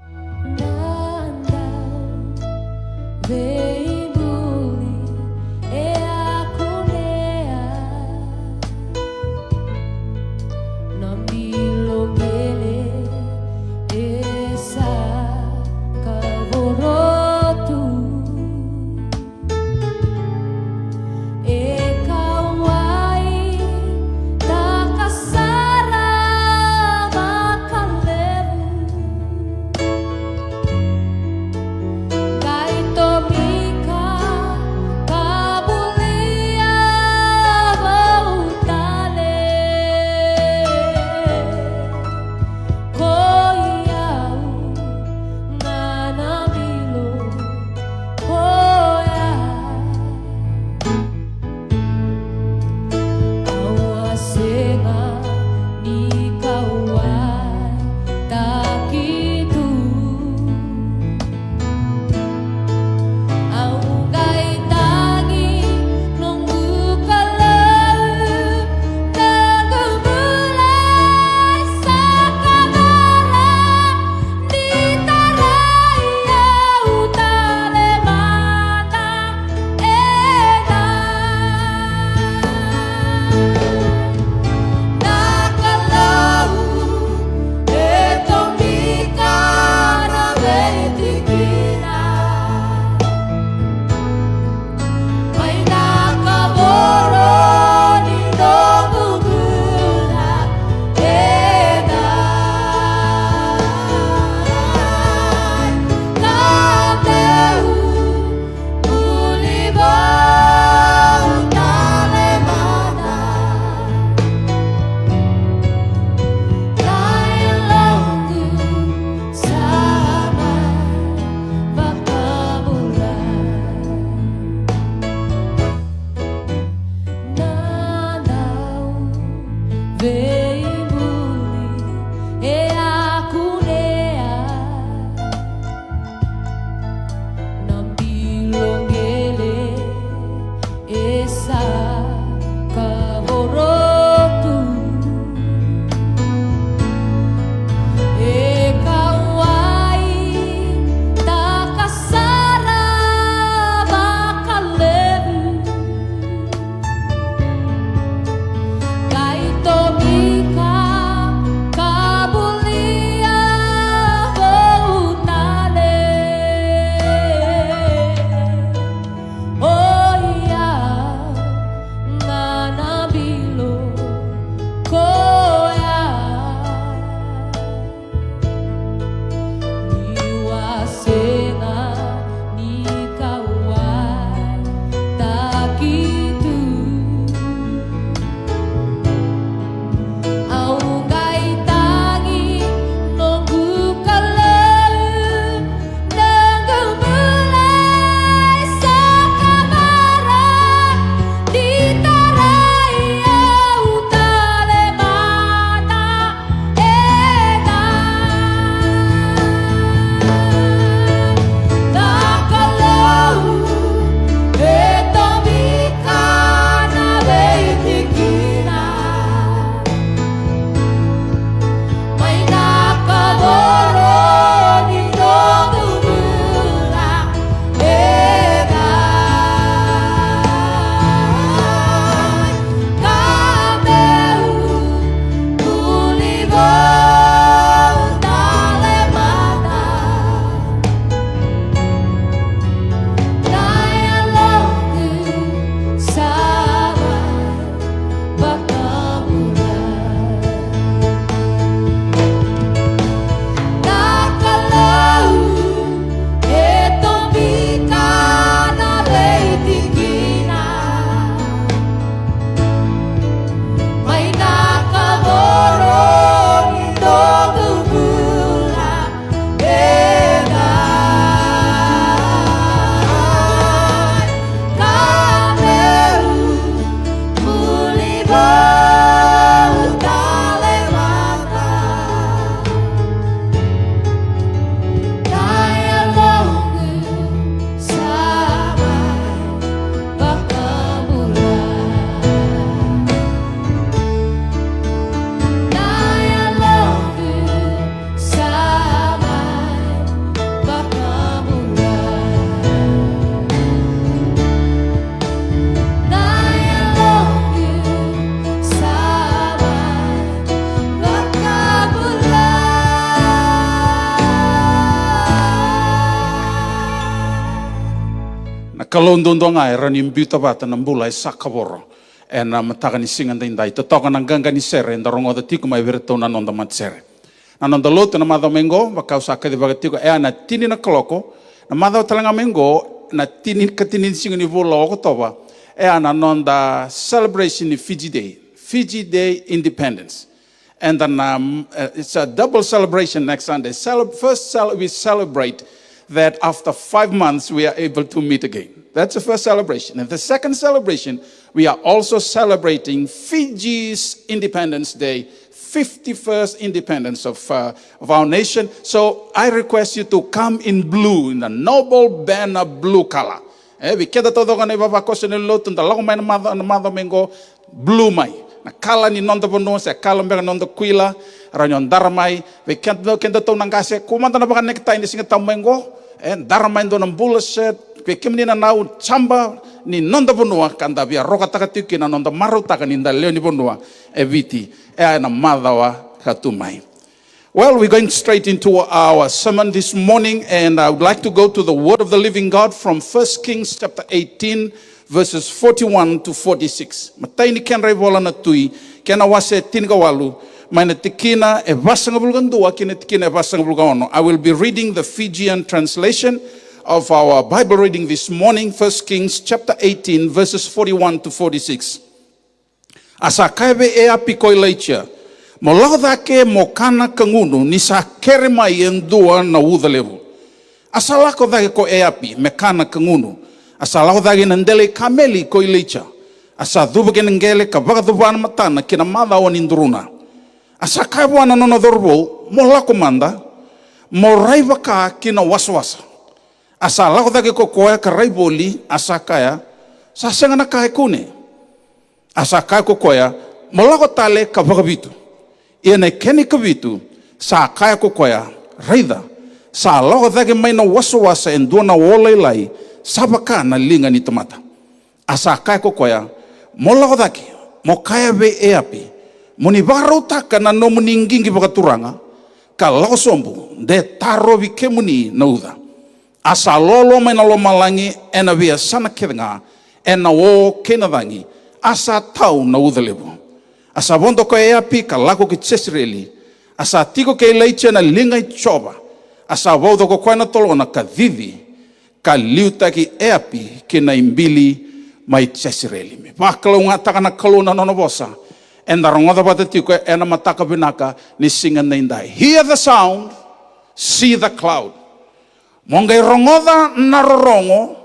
kalondon nga rani mbuta bata na mbula sakaboro na mataka ni singa ndai to toka na ganga ni sere ndarongo da tiku mai verto na nonda matsere na nonda loto na madha mengo bakau saka de bagatiku na tini na koloko na madha talanga mengo na tini katini singa ni vola ko toba na nonda celebration ni Fiji Day Independence. And then it's a double celebration next Sunday. We celebrate that after 5 months we are able to meet again. That's the first celebration. And the second celebration, we are also celebrating Fiji's Independence Day, 51st independence of our nation. So I request you to come in blue, in the noble banner blue color. We keda todo ka na ibabakos na lutong talagang may namada mengo blue mai. Na kala ni nonda bono sa kala mbega nonda kuila ranyon darmai we kenda to nang kase kumanta na baka nekta ni singa tamengo darmai do nang bullshit we kimni na nau chamba ni nonda bono kanda bia roka takatiki na nonda maruta kaninda leo ni bono eviti na madawa katumai. Well, we're going straight into our sermon this morning, and I would like to go to the Word of the Living God from 1 Kings chapter 18, verses 41 to 46. Matai ni ken revola na tui, kena wase tingawalu, maina tikina e vasanga bulgandua, kina tikina e vasanga bulgano. I will be reading the Fijian translation of our Bible reading this morning, 1 Kings chapter 18, verses 41 to 46. Asakaibe e apiko ilaitia, mo laudake mo kana kangunu ni sa kerema yendua na udalevu. Asalako dake ko e api me kana kangunu. Asalako dake nandele kameli ko ilicha. Asa dhubake nangele ka bagadubana matana kina mada o ninduruna. Asa kaibuana nona dorbo mo lako manda mo raivaka kina waswasa. Asa lako dake ko koe ka raiboli asa kaya sa sengana kae kune. Asa kaya ko koea mo lako tale ka bagabitu. Iane keni kabitu sa kaya ko koea raida sa lako dake may na waswasa endua na wolelai sabaka na linga ni tomata. Asa kaya ko koea mo lako dake mo kaya be e api mo ni baro taka na no muningingi bakaturanga ka lako sombu de taro bike muni na uda. Asa lolo may na lomalangi ena via sana kedanga ena wo kenadangi asa tau na uda lebo. Asa bondo ko e api ka lako ki Jezreeli. Asa tiko ke leiche na lingai choba. Asa bondo ko koe na tolo na ka vivi ka liuta ki e api ki na imbili mai Jezreeli. Me pakala unga taka na kaluna nono bosa. Enda rongoda bata tiko e na mataka binaka ni singa na indai. Hear the sound, see the cloud. Mongai rongoda na rorongo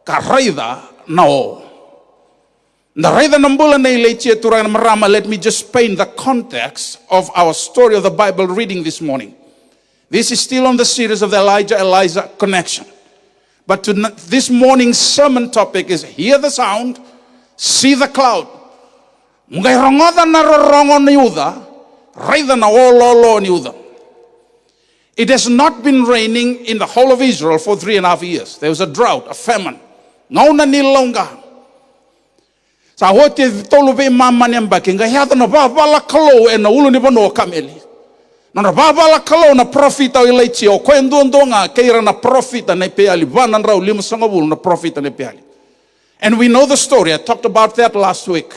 ka raida na o. Let me just paint the context of our story of the Bible reading this morning. This is still on the series of the Elijah connection. But this morning's sermon topic is hear the sound, see the cloud. It has not been raining in the whole of Israel for 3.5 years. There was a drought, a famine. Sa hote tolu be mama ni mbaki nga hiata na babala kalo na ulu ni bono kameli. Na babala kalo na profita ilaichi o kwendo ndonga keira na profita na peali bana rau lima sangabul na profita na peali. And we know the story. I talked about that last week.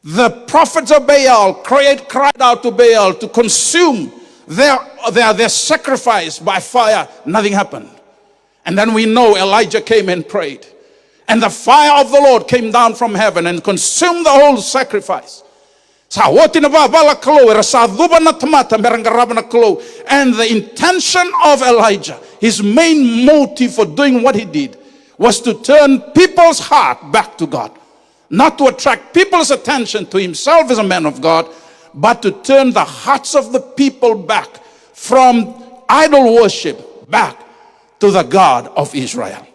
The prophets of Baal cried out to Baal to consume their sacrifice by fire. Nothing happened. And then we know Elijah came and prayed. And the fire of the Lord came down from heaven and consumed the whole sacrifice. And the intention of Elijah, his main motive for doing what he did, was to turn people's heart back to God. Not to attract people's attention to himself as a man of God, but to turn the hearts of the people back from idol worship back to the God of Israel.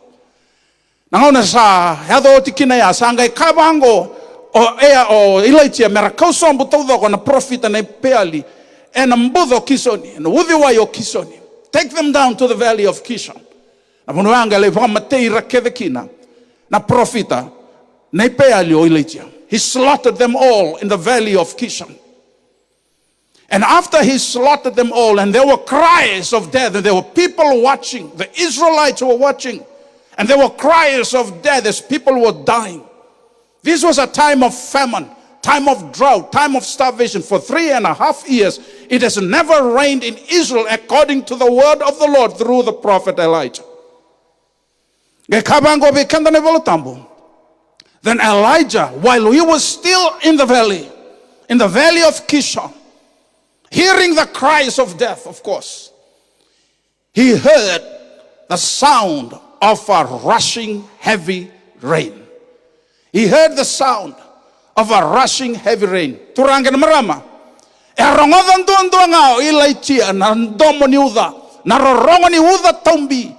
Naona sa hado tikina ya sangai kabango o ilaitia mera kausombu todo na profita na peali na mbudo kisoni na udhiwayo kisoni. Take them down to the valley of Kishon. Na munuanga le vama teira kevekina na profita na peali o ilaitia. He slaughtered them all in the valley of Kishon. And after he slaughtered them all, and there were cries of death, and there were people watching, the Israelites were watching. And there were cries of death as people were dying. This was a time of famine, time of drought, time of starvation. For 3.5 years, it has never rained in Israel according to the word of the Lord through the prophet Elijah. Then Elijah, while he was still in the valley of Kishon, hearing the cries of death, of course, he heard the sound of a rushing heavy rain. He heard the sound of a rushing heavy rain. Turangan marama. Erongodan duanga ilaitia na ndomo ni uda. Na rorongo ni uda tombi.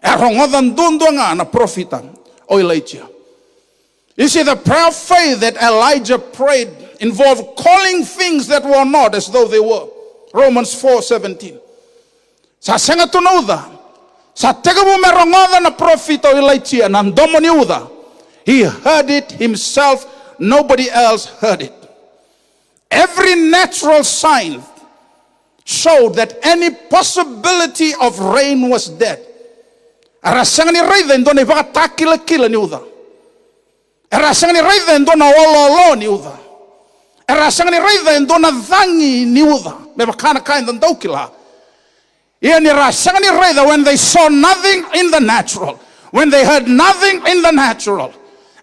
Erongodan duanga na profita o ilaitia. You see, the prayer of faith that Elijah prayed involved calling things that were not as though they were. Romans 4:17. Sa senga tunuda. Sa tegabu merongodan na profita o ilaitia na ndomo ni uda. He heard it himself. Nobody else heard it. Every natural sign showed that any possibility of rain was dead. Arasangani raida ndona ibaka kila ni uda. Arasangani raida ndona ololo ni uda. Arasangani raida ndona dhangi ni uda. Mebakana kainda ndokila. Yani arasangani raida when they saw nothing in the natural, when they heard nothing in the natural.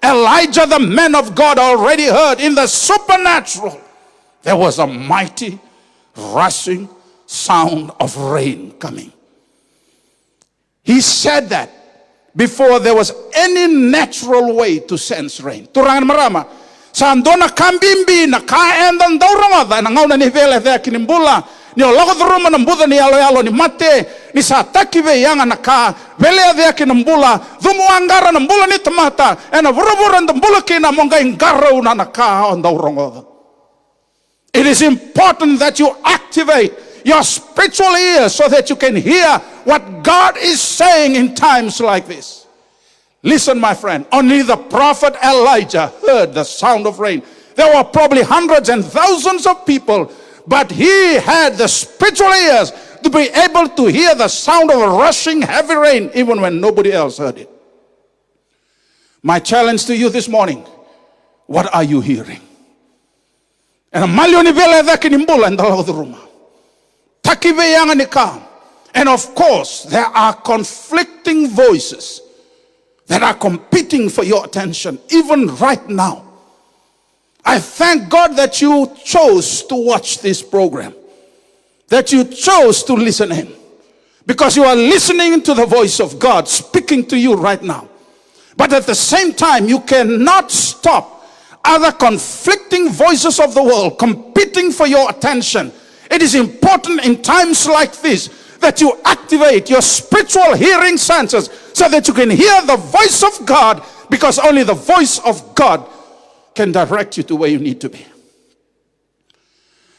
Elijah, the man of God, already heard in the supernatural. There was a mighty rushing sound of rain coming. He said that before there was any natural way to sense rain. Turangan marama. Sandona kambimbi na kaenda ndaurongoda na ngauna ni vele there kinimbula. Ni olagodruma na mbuda ni yalo ni mate ni satakive yanga na ka vele there kinimbula dhumu angara na mbula ni tamata ena vurubura na mbula kina monga ingara una na ka ndaurongoda. It is important that you activate your spiritual ears so that you can hear what God is saying in times like this. Listen, my friend, only the prophet Elijah heard the sound of rain. There were probably hundreds and thousands of people, but he had the spiritual ears to be able to hear the sound of a rushing heavy rain even when nobody else heard it. My challenge to you this morning, what are you hearing? And of course, there are conflicting voices that are competing for your attention, even right now. I thank God that you chose to watch this program, that you chose to listen in, because you are listening to the voice of God speaking to you right now. But at the same time, you cannot stop other conflicting voices of the world competing for your attention. It is important in times like this that you activate your spiritual hearing senses so that you can hear the voice of God, because only the voice of God can direct you to where you need to be.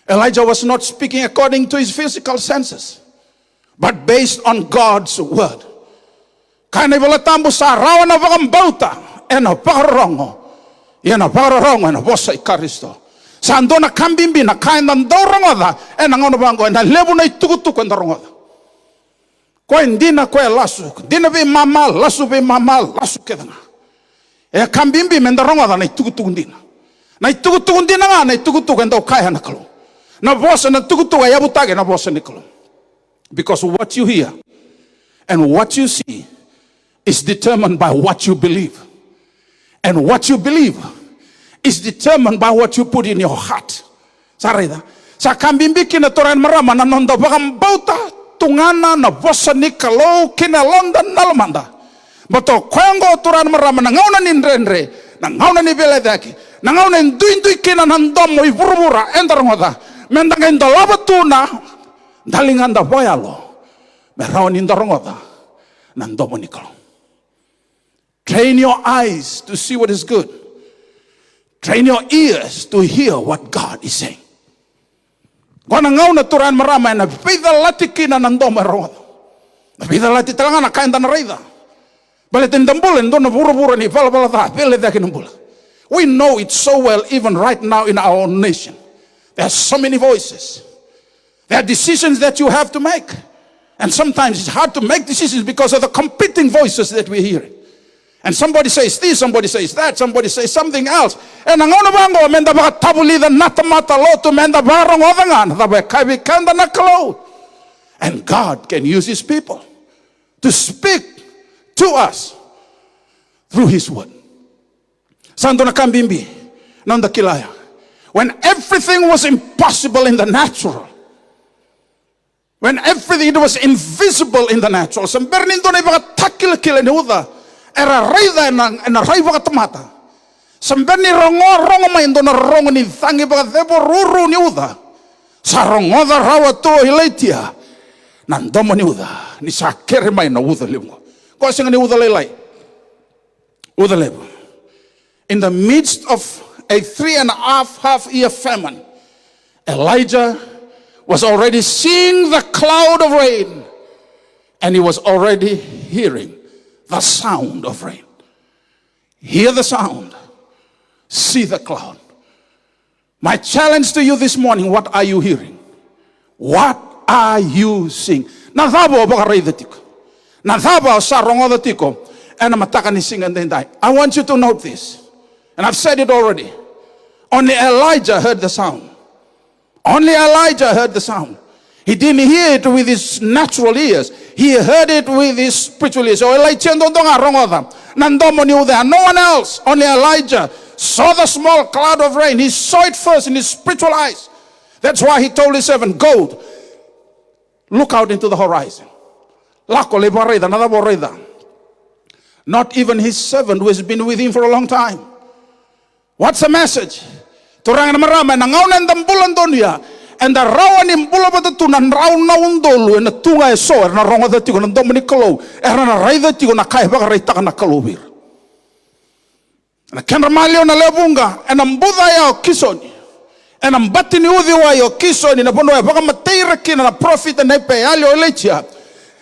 Elijah was not speaking according to his physical senses, but based on God's word. Kana wala tambo sa rawa na vakambauta ena pagarongo ena pagarongo ena bosa ikaristo sando na kambimbi na kaina ndorongoda ena ngono bango ena lebu na itukutuku ndorongoda ko ndina ko lasu dina be mama lasu kedanga e kambimbi mendorongoda na itukutuku ndina nga na itukutuku ndo kaya nakalo na bosa na tukutuku yabutage na bosa nikalo, because what you hear and what you see is determined by what you believe. And what you believe is determined by what you put in your heart. Sarida. Sa kambimbi kina toran marama na nondo bagam bauta tungana na bosa nikalo kina London nalamanda. Bato kwengo toran marama na ngauna nindrenre, na ngauna ni beledaki, na ngauna nduindui kina nandomo iburubura endarongoda. Mendanga indalaba tuna dalinganda boyalo. Merawan indarongoda nandomo nikalo. Train your eyes to see what is good. Train your ears to hear what God is saying. Kung nangaw na turan marama na pida latiki na nando meron. Na pida lati talaga na kain na rida. Balitin dambulan do na buru-buru ni balbalata pili daki nambula. We know it so well even right now in our own nation. There are so many voices. There are decisions that you have to make. And sometimes it's hard to make decisions because of the competing voices that we hear. And somebody says this, somebody says that, somebody says something else. And ang ono bango menda baka tabulida natamata loto menda barong odangan tabe kabi kanda nakalo. And God can use his people to speak to us through his word. Sando na kambimbi nanda kilaya. When everything was impossible in the natural, when everything it was invisible in the natural, sambernin do na baka takil kilene uda. Era reida na raiva katamata. Samberni rongo main do na rongo ni thangi baka debo ruru ni uda. Sa rongo da rawa to hilaitia. Nandomo ni uda. Ni sa kere mai na uda limu. Ko singa ni uda lelai. Uda lebu. In the midst of a 3.5 year famine, Elijah was already seeing the cloud of rain, and he was already hearing the sound of rain. Hear the sound, see the cloud. My challenge to you this morning, what are you hearing? What are you seeing? Nadhabo bakaridetiko. Nadhabo sarongodetiko. And mataka sing and then die. I want you to note this. And I've said it already. Only Elijah heard the sound. Only Elijah heard the sound. He didn't hear it with his natural ears. He heard it with his spiritual ears. So no one else, only Elijah saw the small cloud of rain. He saw it first in his spiritual eyes. That's why he told his servant, go, look out into the horizon. Not even his servant who has been with him for a long time. What's the message? And the rawan in Bulabatu and round naundolu and the tunga so and a wrong of the Tigon and Dominicolo and a rather Tigon a Kaibagarita and a Kalubir. And a Kendramalio and a Lebunga and a Mbudaya Kison and a Batiniudia or Kison in a Bono Bagamaterakin and a prophet and Epe Alio Letia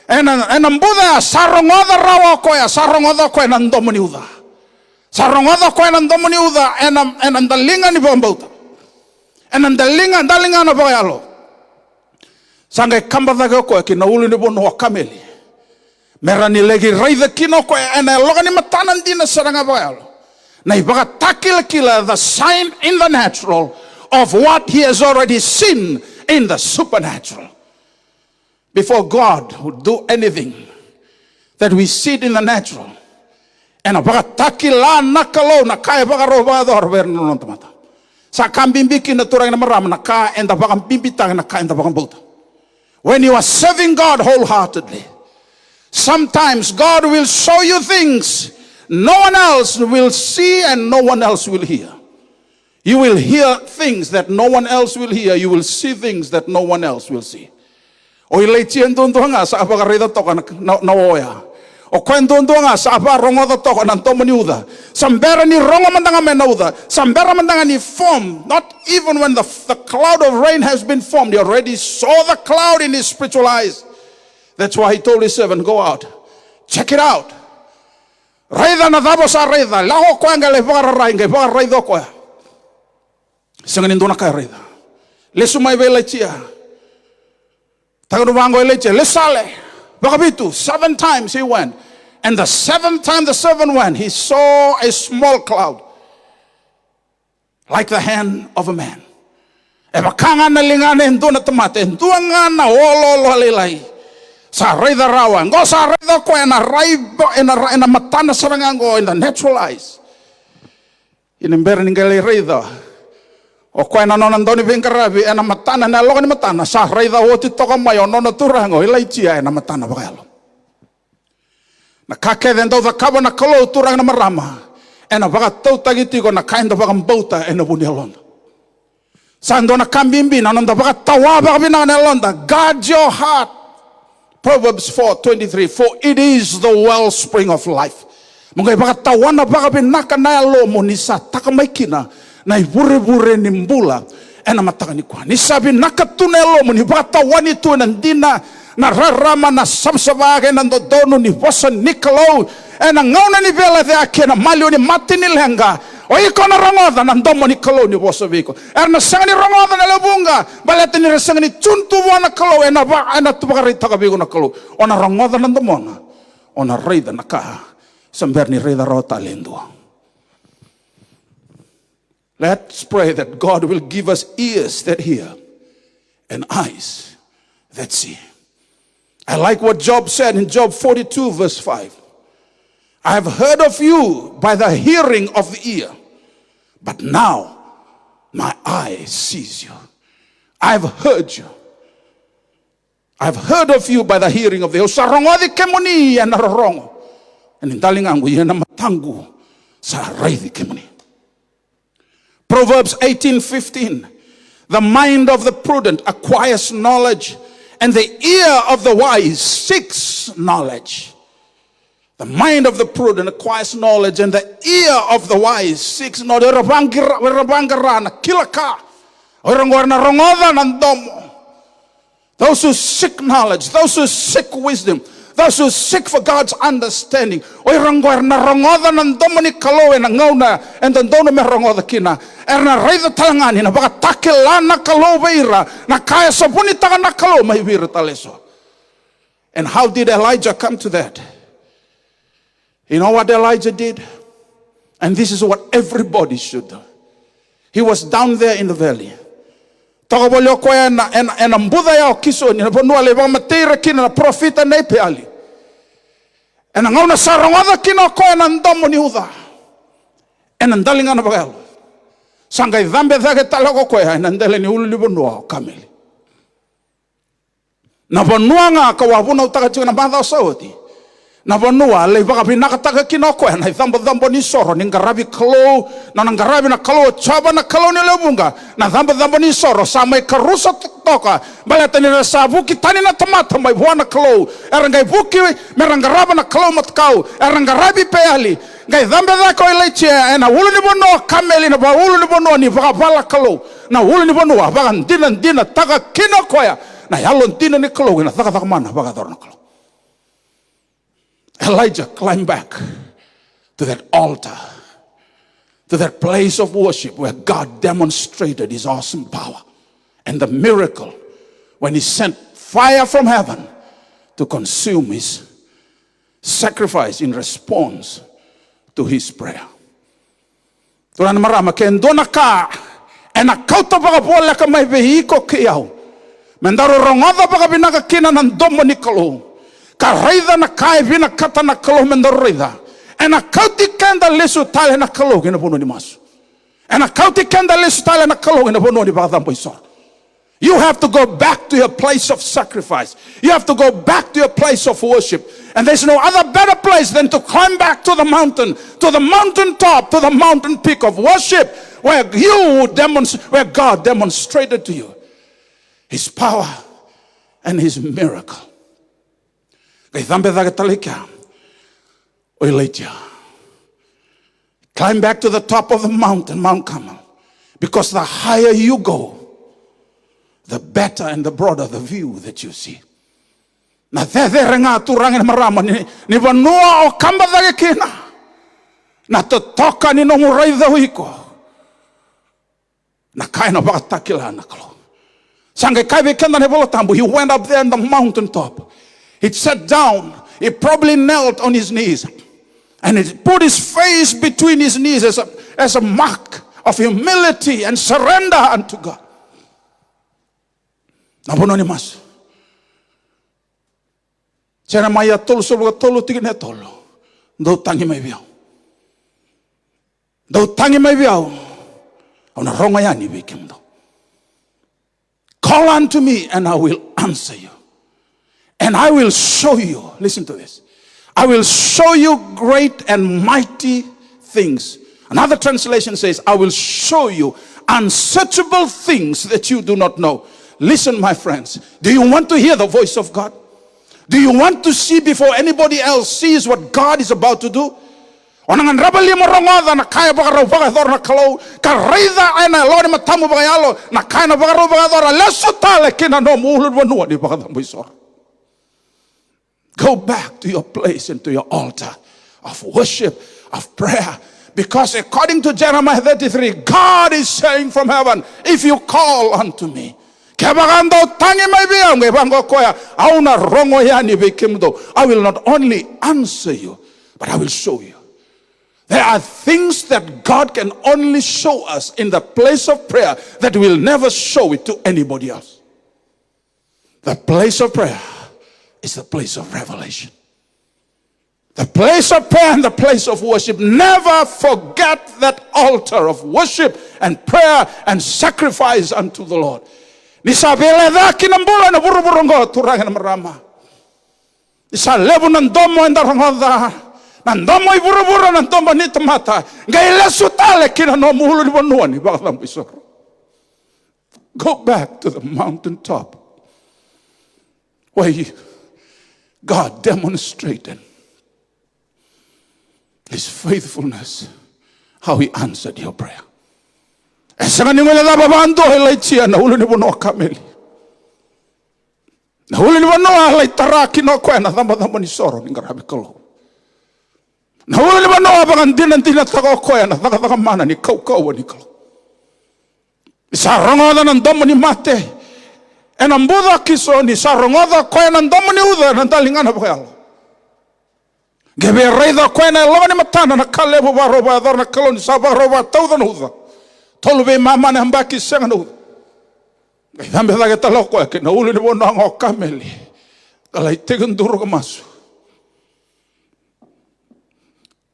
and a Mbuda Saronga Rawakoya, Saronga Coin and Dominiuda. Saronga Coin and Dominiuda and the Lingan Bombota. And then the linga na bayalo. Sangay kambadaga ko kinauli ni bono kameli. Merani legi raida kino ko and logani matanan din na saranga bayalo. Na ibaga takil kila the sign in the natural of what he has already seen in the supernatural. Before God would do anything that we see it in the natural. And abaga takila nakalo na kaya baga robado orberno non tomata. Sa kambimbiki na turang na maram na ka and the bakang bimbitang na ka and the bakang buta. When you are serving God wholeheartedly, sometimes God will show you things no one else will see and no one else will hear. You will hear things that no one else will hear. You will see things that no one else will see. O ilay tiyan doon nga sa apakarida to ka na oya. O kwendon nga sa apa rongo da toko nan tomoniuda. Sambera ni rongo mandanga menauda. Sambera mandanga ni form. Not even when the cloud of rain has been formed. He already saw the cloud in his spiritual eyes. That's why he told his servant, go out. Check it out. Raida na dabo sa raida. Laho kwa nga levaga rainga. Vaga raido kwa. Sanganin doon na kaya raida. Lesumay vela chia. Taganubango eleche. Lesale. 7 times he went. And the 7th time the servant went, he saw a small cloud like the hand of a man. Ebakanga na lingana endo na tamate. Enduanga na ololo halilay. Sa raida rawan. Go sa raida ko na raiba na matana sarangango in the natural eyes. Inimber ningali raida. O kwa na nonan doni bingarabi na matana na loga ni matana sa raida oti toka mayo nona turango ilaitia na matana bagalo. Na kake dendo da kaba na kalo turang na marama. Na baga tau tagiti ko na kain da bagam bauta na bunyalon. Sando na kambimbi na nonda baga tawa baga binana londa. Guard your heart. Proverbs 4:23. For it is the wellspring of life. Mga baga tawa na baga binaka na lomo ni sa takamaikina. Na ibure-bure ni mbula na mataka ni kwa. Ni sabi nakatunelo mo ni bata wani tu nandina na rarama na sabsabage na dodono ni bosa nikalo na ngauna ni vela de ake na malio ni mati ni lenga O iko na rongoda na ndomo ni kalau ni boso viko. Na sanga ni rongoda na lebunga. Balete ni sanga ni chuntu wana kalau ena tubakari taka viko na kalau. Ona rongoda na ndomo na. Ona reida na kaha. Samber ni reida rota lendua. Let's pray that God will give us ears that hear and eyes that see. I like what Job said in Job 42 verse 5. I have heard of you by the hearing of the ear, but now my eye sees you. I've heard you. I've heard of you by the hearing of the ear. Sarongodi kemuni ya narorongo. And indalingangu ya matangu sa reidi kemuni. Proverbs 18:15. The mind of the prudent acquires knowledge, and the ear of the wise seeks knowledge. The mind of the prudent acquires knowledge, and the ear of the wise seeks knowledge. Those who seek knowledge, those who seek wisdom, those who seek for God's understanding. Oi rangoer na rongoda na ndomani kaloe na ngauna and ndono me rongoda kina. Erna reida talangani na baka takela na kalo veira na kaya sabuni taka na kalo mai vira taleso. And how did Elijah come to that? You know what Elijah did? And this is what everybody should do. He was down there in the valley. Takabolyo ko ena mbuda ya kiso ni ponua le ba matera kina na profita nei peali. Ena ngauna sarangada kina ko ena ndomo ni uda. Ena ndalinga na bagalo. Sanga dhambe dhake talako ko ena ndele ni ulu libonua kamili. Na bonua nga ka wabuna utaka tuna badha saudi. Na bonua le baka binakataka kina ko ena dhambo ni soro ni ngarabi kalo na ngarabi na kalo chaba na kalo ni lebunga na dhambo ni soro samai karusa toka balata ni sabu kitani na tomata mai buana kalo erangai buki merangaraba na kalo matkau erangarabi peali ngai dhambe da ko leche na ulu ni bono kameli na ba ulu ni bono ni baka bala kalo na ulu ni bono baka ndina taka kina koya na yalo ndina ni kalo na taka mana baka dorna kalo. Elijah climbed back to that altar, to that place of worship where God demonstrated his awesome power and the miracle when he sent fire from heaven to consume his sacrifice in response to his prayer. Turan marama ken dona ka ena kauta baka bola ka mai vehiko kiau mendaro rongoda baka binaka kina nan domo nikalo ka reida na kai vina kata na kalo mendaro reida ena kauti kenda lesu tale na kalo gina bono ni masu ena kauti kenda lesu tale na kalo gina bono ni baka dambo isor. You have to go back to your place of sacrifice. You have to go back to your place of worship. And there's no other better place than to climb back to the mountain top, to the mountain peak of worship, where where God demonstrated to you his power and his miracle. Climb back to the top of the mountain, Mount Carmel, because the higher you go, the better and the broader the view that you see. Na nga turangin marama ni vanua o kamba dage kina. Na totoka ni no murai dhawiko. Na kaina baka takila na kalo. Sangai kai bekenda ne bolotambu. He went up there on the mountain top. He sat down. He probably knelt on his knees. And he put his face between his knees as a mark of humility and surrender unto God. Nabono ni mas. Cera maya tolu solo tolu tigine tolu. Do tangi mai biao. Do tangi mai biao. Ona ronga yani bikimdo. Call unto me and I will answer you. And I will show you. Listen to this. I will show you great and mighty things. Another translation says, I will show you unsearchable things that you do not know. Listen, my friends. Do you want to hear the voice of God? Do you want to see before anybody else sees what God is about to do? Onangan rabali morongoda na kaya bagaro bagador na kalo kareida ana lori matamu bagayalo na kaya na bagaro bagador lesutale kina no mulud wanua di bagadam bisor. Go back to your place and to your altar of worship, of prayer, Because according to Jeremiah 33, God is saying from heaven, if you call unto me, I will not only answer you, but I will show you. There are things that God can only show us in the place of prayer that will never show it to anybody else. The place of prayer is the place of revelation. The place of prayer and the place of worship. Never forget that altar of worship and prayer and sacrifice unto the Lord. Nisabele daki nambula na buru-burungo turangan marama. Nisalebu nandomo endarangoda. Nandomo iburu-buru nandomo nitamata. Ngaile sutale kina no muhulu ni banuani bakalam bisoro. Go back to the mountaintop where God demonstrated His faithfulness, how He answered your prayer. Na ulu ni bono kameli. Na ulu ni bono alay taraki no kwena thamba ni soro ni ngarabi kalo. Na ulu ni bono abangan dinan tako kwena thaka mana ni kau ni kalo. Isa rongoda ng domo ni mate. Enambuda kiso ni sa rongoda kwena ng domo ni uda ng talingan apakalo. Gebe reida kwena lawan ni matana na kalebo baroba dar na kalon sa baroba tawdan uda. Tolbe mama na hambaki sengan uda. Gambe daga taloko ke na ulu ni bono ang kameli. Kalay tegan duro kamasu.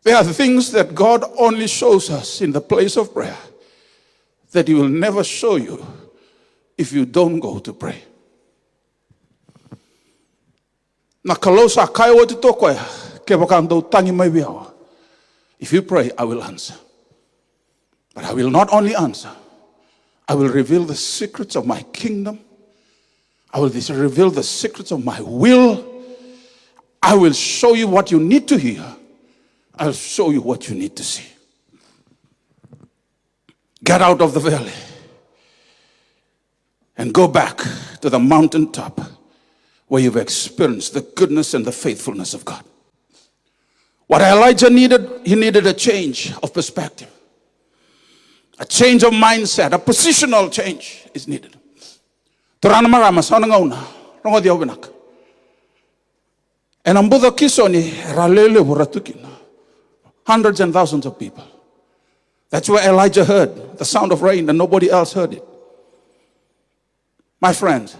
There are things that God only shows us in the place of prayer that He will never show you if you don't go to pray. Na kalosa kayo tito ko ke bakando tangi may biawa. If you pray, I will answer. But I will not only answer, I will reveal the secrets of my kingdom. I will reveal the secrets of my will. I will show you what you need to hear. I'll show you what you need to see. Get out of the valley and go back to the mountaintop where you've experienced the goodness and the faithfulness of God. What Elijah needed, he needed a change of perspective. A change of mindset, a positional change is needed. Turana marama sa nangauna, rongo diaw benak. And ang Buddha kiso ni ralele buratukina. Hundreds and thousands of people. That's where Elijah heard the sound of rain and nobody else heard it. My friends,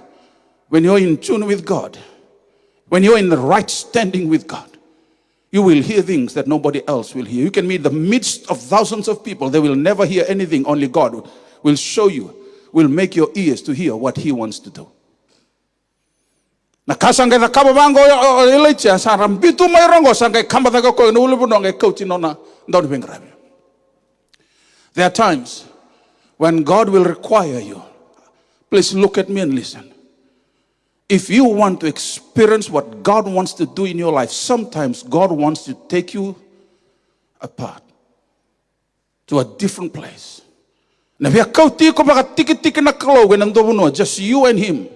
when you're in tune with God, when you're in the right standing with God, you will hear things that nobody else will hear. You can be in the midst of thousands of people. They will never hear anything. Only God will show you, will make your ears to hear what He wants to do. Nakasangay na kababango ilaitia sa rambitu may rongo sangay kamataga ko nulubuno ngay kauti nona ndon bengrabe. There are times when God will require you. Please look at me and listen. If you want to experience what God wants to do in your life, sometimes God wants to take you apart to a different place. Just you and Him.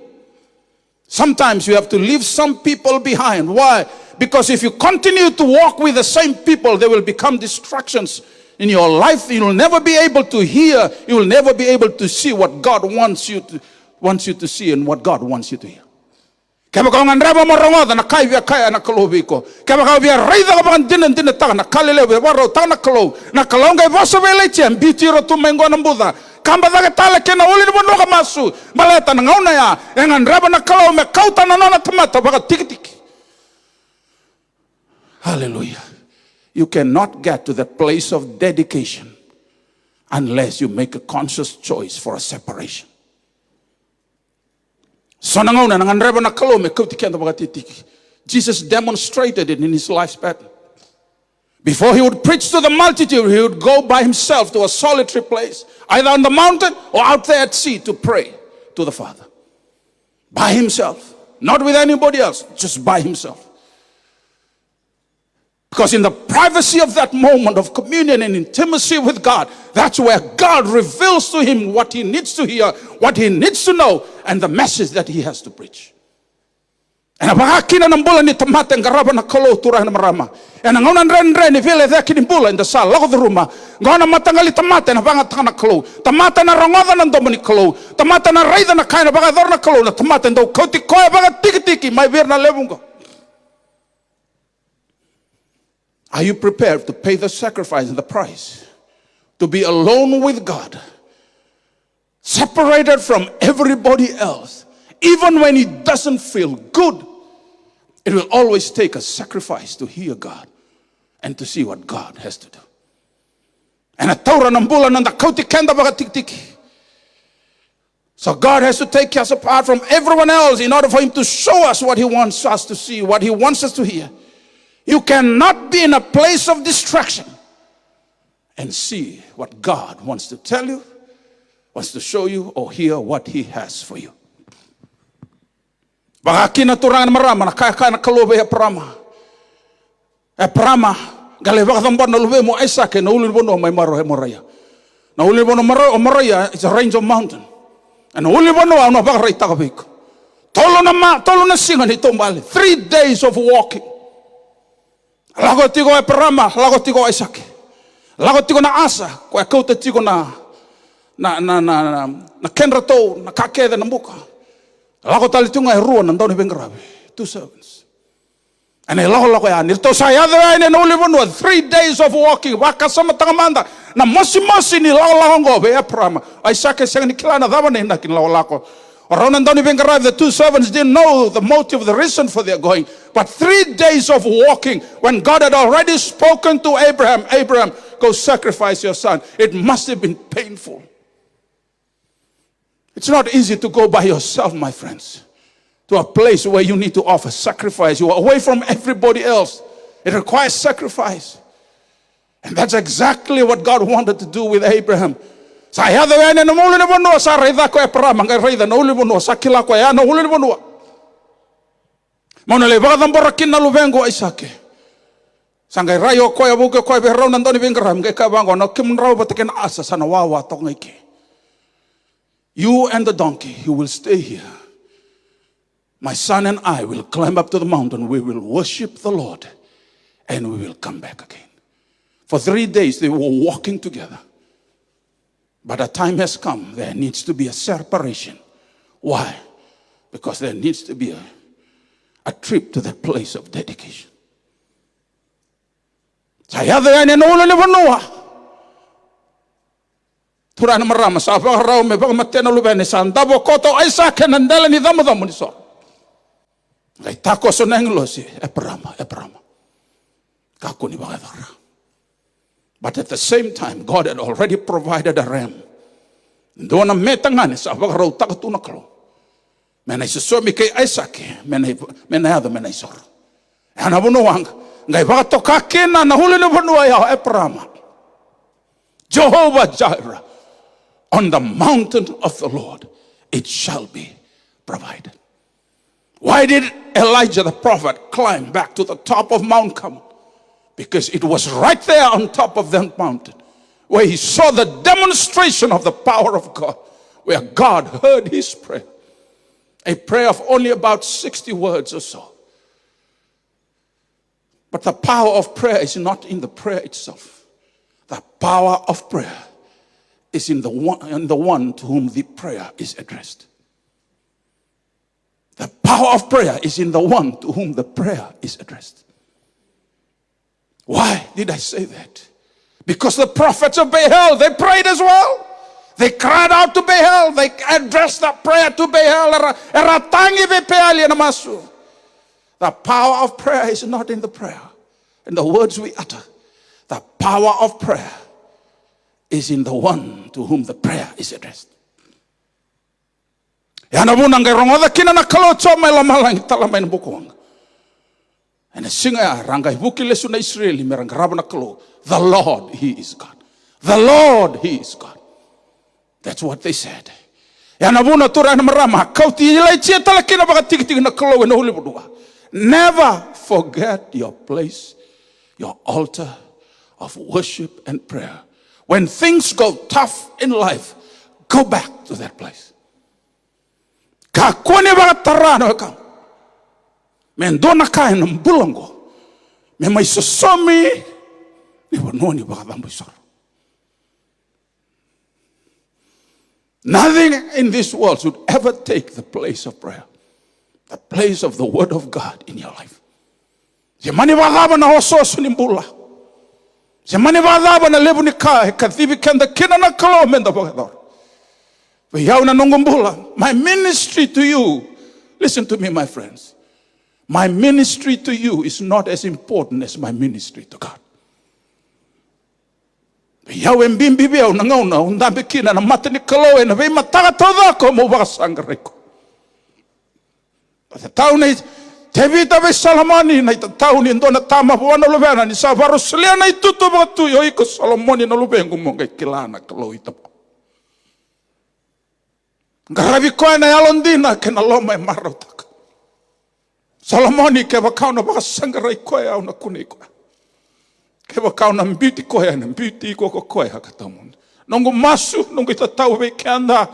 Sometimes you have to leave some people behind. Why? Because if you continue to walk with the same people, they will become distractions in your life. You will never be able to hear. You will never be able to see what God wants you to see and what God wants you to hear. Kaya kung andraba mo rongoda na kaya na kalobi ko. Kaya kung biya reida ka bang dinan ta na kalile waro ta na kalo ngay boso vele tiyan bitiro tumengo ng Buddha. Kamba daga tala kena uli mo no kamasu maleta na ngauna ya yang andraba na kalo me kauta na nona tomata baka tiki. Hallelujah. You cannot get to that place of dedication unless you make a conscious choice for a separation. Jesus demonstrated it in His life's pattern. Before He would preach to the multitude, He would go by Himself to a solitary place, either on the mountain or out there at sea to pray to the Father. By Himself, not with anybody else, just by Himself. Because in the privacy of that moment of communion and intimacy with God, that's where God reveals to him what he needs to hear, what he needs to know, and the message that he has to preach. E na wakakina na mbula ni tamate ngaraba na kalo tura na marama. E na ngona nren ni vile dhaki ni mbula in the sal lako dhuruma. Ngona matangali tamate na banga tana kalo. Tamate na rongoda na ndomo ni kalo. Tamate na raida na kaina baga dhor na kalo na tamate ndo kauti koe baga tiki tiki mai vir na levungo. Are you prepared to pay the sacrifice and the price? To be alone with God. Separated from everybody else. Even when it doesn't feel good, it will always take a sacrifice to hear God and to see what God has to do. And a taura nambula nanda kauti kenda baga tiki. So God has to take us apart from everyone else in order for him to show us what he wants us to see, what he wants us to hear. You cannot be in a place of distraction and see what God wants to tell you, wants to show you, or hear what he has for you. Baka kinaturangan marama na kaya na kalobe ya prama. E prama gale baka tambor na lube mo Isaac na ulil bono may maro Moraya. Na ulil bono Moraya is a range of mountain. And ulil bono ano baka ray takabik. Tolo na singa ni tombali. 3 days of walking. Lago tigo e prama, lago tigo Isaac. Lago tigo na asa, ko e kauta tigo na kenrato na kakeda na muka. Lago talitunga e rua nandau ni bengrabe. 2 servants. And e lago ya nirto sayada ene no livonua 3 days of walking. Waka sama tangamanda na mosi ni lago ngobe e prama. Isaac e senga ni kilana dava ne na kin lago. Around nandau ni bengrabe, the 2 servants didn't know the motive, the reason for their going. But 3 days of walking, when God had already spoken to Abraham, go sacrifice your son. It must have been painful. It's not easy to go by yourself, my friends, to a place where you need to offer sacrifice. You are away from everybody else. It requires sacrifice. And that's exactly what God wanted to do with Abraham. Saya ada yang nak mula ni bonua, saya reda ko epra, mangkai reda nak mula bonua, saya kila ko ya nak mula ni bonua. Mana lepas kita berakin nalu bengo Isaac. Sangkai rayo ko ya buka ko berau nandoni bengkeram, mangkai kabango nak kimrau batakan asa sana wawa tongai. You and the donkey, you will stay here. My son and I will climb up to the mountain. We will worship the Lord. And we will come back again. For 3 days they were walking together. But a time has come. There needs to be a separation. Why? Because there needs to be a trip to that place of dedication. Saya ada yang nolak ni benua. Turan marama sa pa raw me pa matena lubene sa ndabo koto Isaac nandala ni damo ni so. Ngai tako so nanglo si Abraham. Kako ni bagadara. But at the same time, God had already provided a ram. Doon na metangani sa pa raw takatuna klo. Menay susomi kay Isaac, menay sor. Ana bunuang ngai bagato kakena na huli ni bunua ya Abraham. Jehovah Jireh. On the mountain of the Lord, it shall be provided. Why did Elijah the prophet climb back to the top of Mount Carmel? Because it was right there on top of that mountain where he saw the demonstration of the power of God, where God heard his prayer. A prayer of only about 60 words or so. But the power of prayer is not in the prayer itself. The power of prayer is in the one to whom the prayer is addressed. The power of prayer is in the one to whom the prayer is addressed. Why did I say that? Because the prophets of Baal, they prayed as well. They cried out to Baal. They addressed that prayer to Baal. The power of prayer is not in the prayer, in the words we utter. The power of prayer is in the one to whom the prayer is addressed. And a singer rangai buki lesuna Israeli merangarabana kalo. The Lord, He is God. The Lord, He is God. That's what they said. Yanabuna turana marama kauti ilai tia talakina baka tiki na kalo na huli budua. Never forget your place, your altar of worship and prayer. When things go tough in life, go back to that place. Kakuni baka tarano ka. Mendona kain ng bulango. May susomi ni wanoni bakatambo isor. Nothing in this world should ever take the place of prayer. The place of the word of God in your life. Yamani bagaba na hososo ni mbula. Yamani bagaba na lebu ni kai kathibi kenda kina na kalo menda bagador. Yau na nongumbula. My ministry to you, listen to me, my friends. My ministry to you is not as important as my ministry to God. Yau embimbi biau na ngauna undambi kina na mata ni kalo na vei mataga toda ko mo bagasangare ko. Tahu ni tevita be Salomoni na tahu ni ndo na tama buana lubena ni sa varuslia na itutu batu yo iko Salomoni na lubengu monga kilana kalo itapo. Ngarabi koe na yalondina ke na loma e marotaka. Salomoni ke wakau na bakasangarai koe au na kune koe. Ke wakau na mbiti koe na mbiti iko koe hakatamun. Nongu masu, nongu itatau weke anda.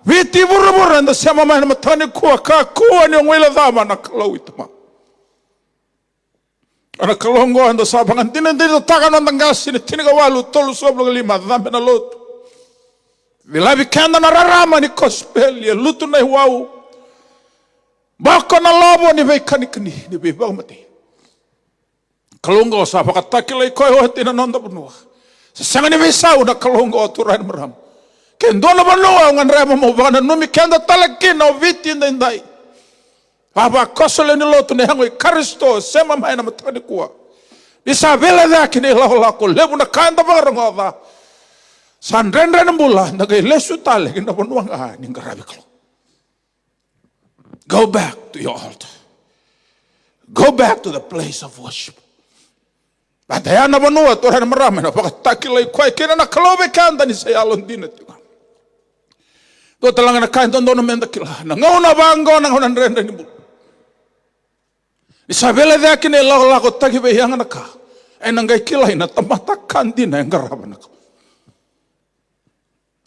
Viti burubura nda siama mai na matani kua ka kua ni ongwila dhama na kalau itama. Ana kalongo anda sabangan tina taka nanda ngasi ni tiniga walu tolu soblo lima dhambe na lotu. Vilavi kenda na rarama ni kospeli lutu na huau. Bako na lobo ni veikanikani ni vibagmati. Kalongo sa pakatakila ikoy hoati na nonda punua. Sasanga ni visau na kalongo aturan maram. Kendo na banua ngan rema mo bana numi kenda talakina viti ndai. Baba kosole ni lotu ni hango ikaristo sema mai na matani kuwa. Bisa vela dhaki ni lako lebu na kanda barangoda. San ren bula nagay lesu tale kina banua nga ni ngarabi kalo. Go back to your altar. Go back to the place of worship. Bataya na banua to ren marame na pakatakila ikoy kina na kalobe kanda ni sayalon dinat. Do talangan na kain tondo na menda kila. Nangauna bango nangauna renda ni bulu. Isabela de akine lako tagi be yang naka. Ay nanggay kilay na tamata kandi na yang garaban naka.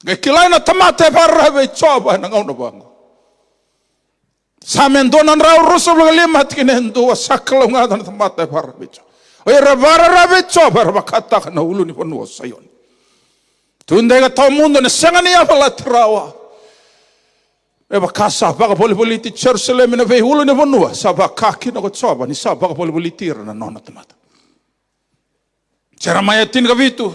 Gay kilay na tamata para be choba nangauna bango. Sa mendonan raw ruso lima kinendo saklo nga na tamata para be choba. Oy rabara be choba rabakata na ulo ni panu sayon. Tunde ka tao mundo na sangani ya pala trawa. Eba kasa baka poli ti Jerusalem na vei ulo ne vanua saba kaki na kotsoba ni saba baka poli tira na nona tamata. Jeremiah tin gavitu.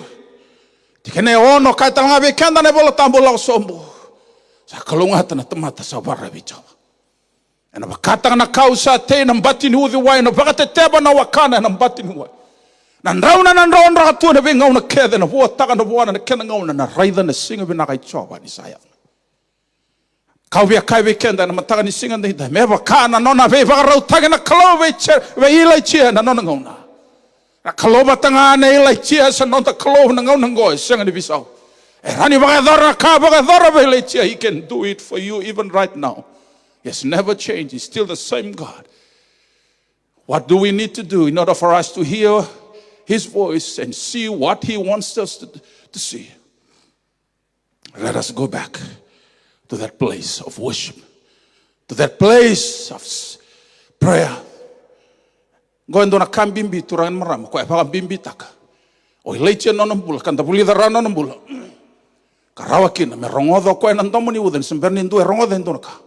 Tikene ono kai tanga be kanda ne bola tambola sombo. Sa kalungata na tamata sa barra bichawa. Ena bakata na kausa te na mbati ni udhi wai na bakate teba na wakana na mbati ni wai. Na ndauna ratu na venga una kede na vua taka na vua na kena ngauna na raida na singa bina kai choba ni saya. Kau via kai weekenda na mataka ni singa ndida. Meba kana nona vei vakarau tage na kalau ve ilai chia na nona ngauna. Na kalau batanga na ilai chia sa nona kalau na ngauna ngoy singa ni visau. Rani vakadhara ka vakadhara ve ilai chia. He can do it for you even right now. He has never changed. He's still the same God. What do we need to do in order for us to hear His voice and see what He wants us to see? Let us go back to that place of worship, to that place of prayer. Goendo na kambimbi turangan marama, ko pa kambimbi taka. O leche nonombula, kanta pulida rano nonombula. Karawakin, me rongodo ko nan tomoni uden semberni ndu rongodo ndu ka.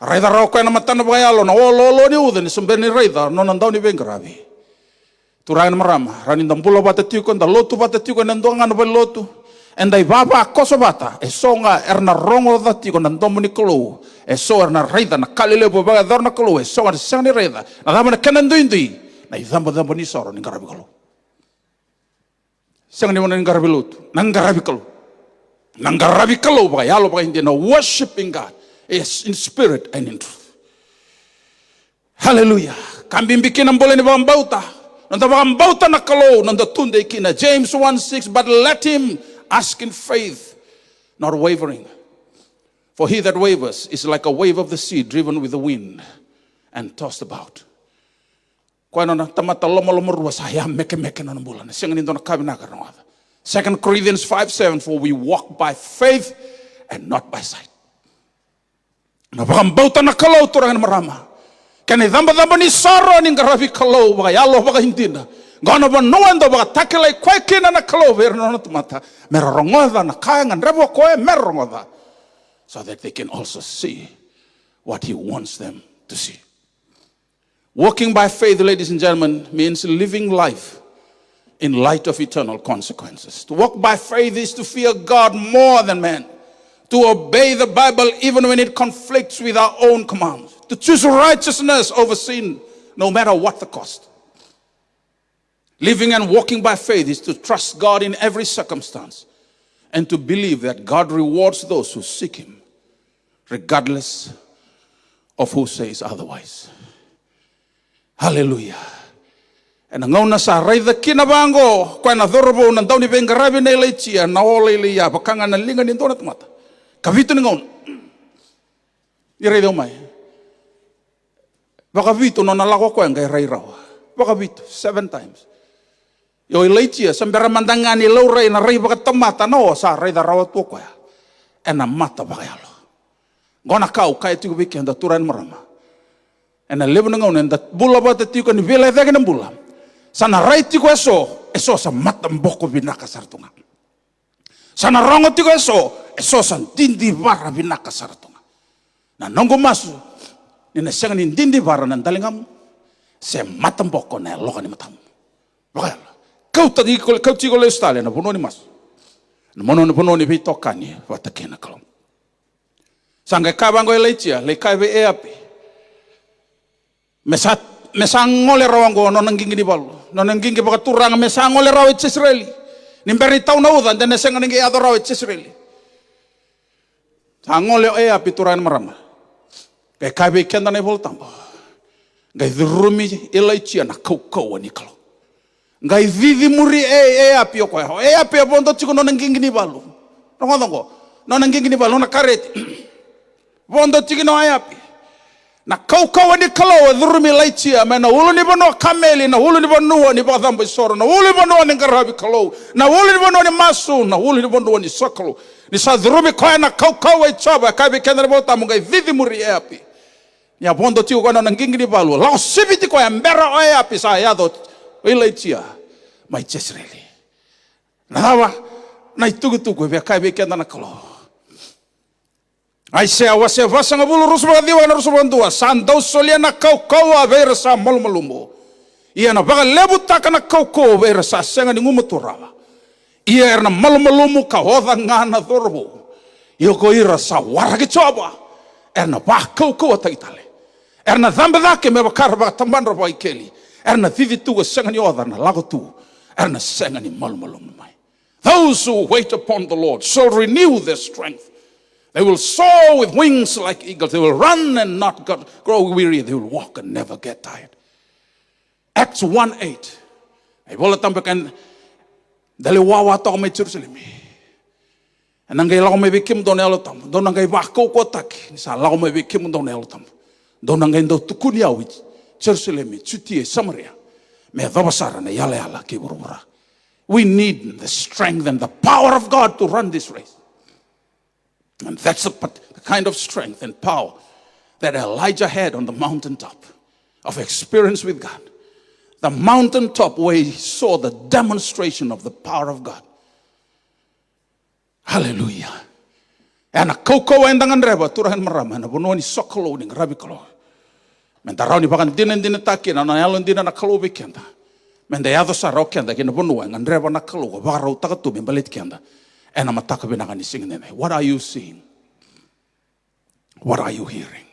Raida raw ko na matano bayalo na olo ni uden semberni raida nonan daw ni bengravi. Turangan marama, ranin dambulo batati ko nda lotu batati ko nando ngano lotu. Endai baba kosobata esonga erna rongo dati ko nandomo ni kolo eso erna raida na kalile bo baga dorna kolo eso ar sani raida na dama na kanando indi na idamba damba ni soro ni garabi kolo sangani mo ni garabi lutu nang garabi kolo baga yalo baga indi na worshiping God is in spirit and in truth. Hallelujah. Kambimbikin ang bole ni bambauta nanda bambauta na kolo nanda tunde kina James 1:6 but let him ask in faith, not wavering. For he that wavers is like a wave of the sea driven with the wind and tossed about. Kung ano na tamata lomo-lomo saya meke na bulan. Siyang nito na kabi na karamada. 2 Corinthians 5:7 for we walk by faith and not by sight. Napakambauta na kalaw turangan marama. Kani damba ni saro ni ngarabi kalau baka yalo baka hindina. Gono ba nuando baka takelai kwe kina na kalau verno na tumata. Merongoda na kaya nganrebo koe merongoda. So that they can also see what he wants them to see. Walking by faith, ladies and gentlemen, means living life in light of eternal consequences. To walk by faith is to fear God more than man. To obey the Bible even when it conflicts with our own commands. To choose righteousness over sin, no matter what the cost. Living and walking by faith is to trust God in every circumstance and to believe that God rewards those who seek him, regardless of who says otherwise. Hallelujah. And ngaw na sa ray the kinabango kwa na dhorbo na daw ni bengarabi na ilaichia na ole liya bakanga na linga ni donat mata. Kavito ni ngaw. Iray daw may. Baka vito no nalako ko ngay ray raw. Baka vito 7 times. Yo ilaichia sambera mandangan ni low ray na ray baka tamata no sa ray da raw to ko ya. Ena mata baka yalo. Gona kau kaya tigo biki handa turan marama. Ena lebu na ngaw na bula ba tigo ni vela dagin ng bula. Sana ray tigo eso sa matam boko binaka sartunga. Sana rongo tigo eso sa dindi bara binaka sartunga. Na nongo masu ni na siyang ni dindi bara ng dalingam se matam boko na loka ni matam. Bakal kau tigo le stale na puno ni masu. Na mono ni puno ni bitokani watakena kalong. Sangga kabango elaitia le kaibe eapi. Mesangole rawango no nangingi di balu. No nangingi baka turang mesangole rawe Israeli. Nimberi tau na udan dan senga ningi ado rawe Israeli. Sangole eapi turan marama. Kay kaibe kenda ne voltambo. Gai dhurumi elaitia na kau ni kalo. Gai vivi muri eapi okoe. Eapi abondo tiko no nangingi di balu. Rongo no nangingi di balu na kareti. Bondo tiki no ayapi. Na kau ni kalau dhurumi laitia me na ulu ni bono kameli na ulu ni bono ni badambo soro na ulu ni bono ni ngarabi kalau na ulu ni bono ni masu na ulu ni bono ni sakalo ni sa dhurumi koe na kau e chaba kai be kendra bota mungai vivi muri ayapi. Ya bondo tiki koe na nangingi ni balu lao sibiti koe mbera ayapi sa yado ilaitia mai Israeli. Na hawa na itugu be kai be kendra na kalau. Ai se awase vasanga bulu rusba diwa na rusba ndua sandau solia na kau a vera sa malumbo. Ia na baga lebu taka na kau vera sa senga ni ngumuturava. Ia erna malumumu ka hoda ngana dhorbo. Ia ko ira sa waragi choba. Erna ba kau ataitale. Erna dhambe dhake me bakar ba tambandra ba ikeli. Erna vivi tu senga ni oda na lago tu. Erna senga ni malumumu mai. Those who wait upon the Lord shall renew their strength. They will soar with wings like eagles. They will run and not grow weary. They will walk and never get tired. Acts 1:8. Ay bola tampakan dali wawa to me Jerusalem. Anangay lao me bikim don elo tam. Don angay bako ko tak. Sa lao me bikim don elo tam. Don angay do tukunya wi Jerusalem, Judea, Samaria. Me dobasara na yala yala ki burura. We need the strength and the power of God to run this race. And that's the kind of strength and power that Elijah had on the mountaintop of experience with God. The mountaintop where he saw the demonstration of the power of God. Hallelujah. And a koko endangan reba turahan marama na bunuan ni sokolo ni rabi kalo. Mentarau ni bakan dinan taki na yalon dinan na kalo bikenda. Mendayado sa rokenda kina bunuan ngan reba na kalo barau takatu bimbalit kenda. And I'm what are you seeing? What are you hearing?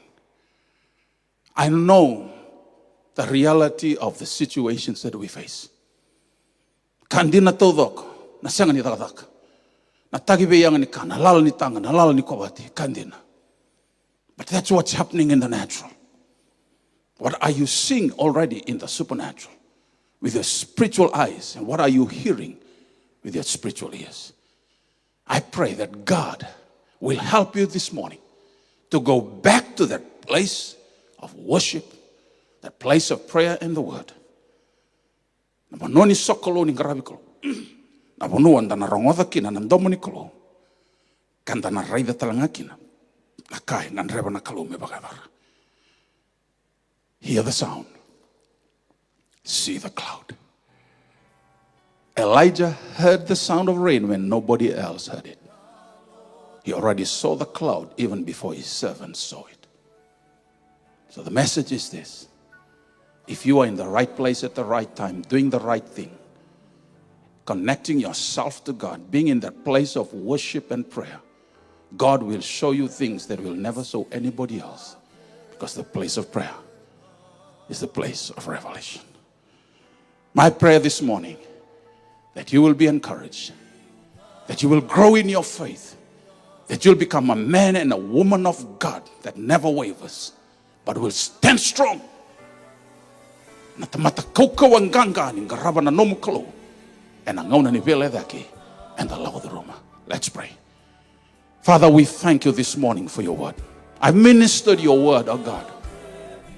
I know the reality of the situations that we face. Kandina todok, na senga ni tagadak. Na tagibe yang ni kana, lal ni tanga, na lal ni kobati, kandina. But that's what's happening in the natural. What are you seeing already in the supernatural? With your spiritual eyes. And what are you hearing with your spiritual ears? I pray that God will help you this morning to go back to that place of worship, that place of prayer and the word. Namanoni sokolo ni garabikolo. Nabunuan da narongoda kina nandomo ni kolo. Kanda na raida talanga kina. Nakai nan reba na kalume bagabara. Hear the sound. See the cloud. Elijah heard the sound of rain when nobody else heard it. He already saw the cloud even before his servants saw it. So the message is this. If you are in the right place at the right time, doing the right thing, connecting yourself to God, being in that place of worship and prayer, God will show you things that will never show anybody else. Because the place of prayer is the place of revelation. My prayer this morning, that you will be encouraged, that you will grow in your faith, that you'll become a man and a woman of God that never wavers, but will stand strong. And the love of the Roma. Let's pray. Father, we thank you this morning for your word. I've ministered your word, oh God,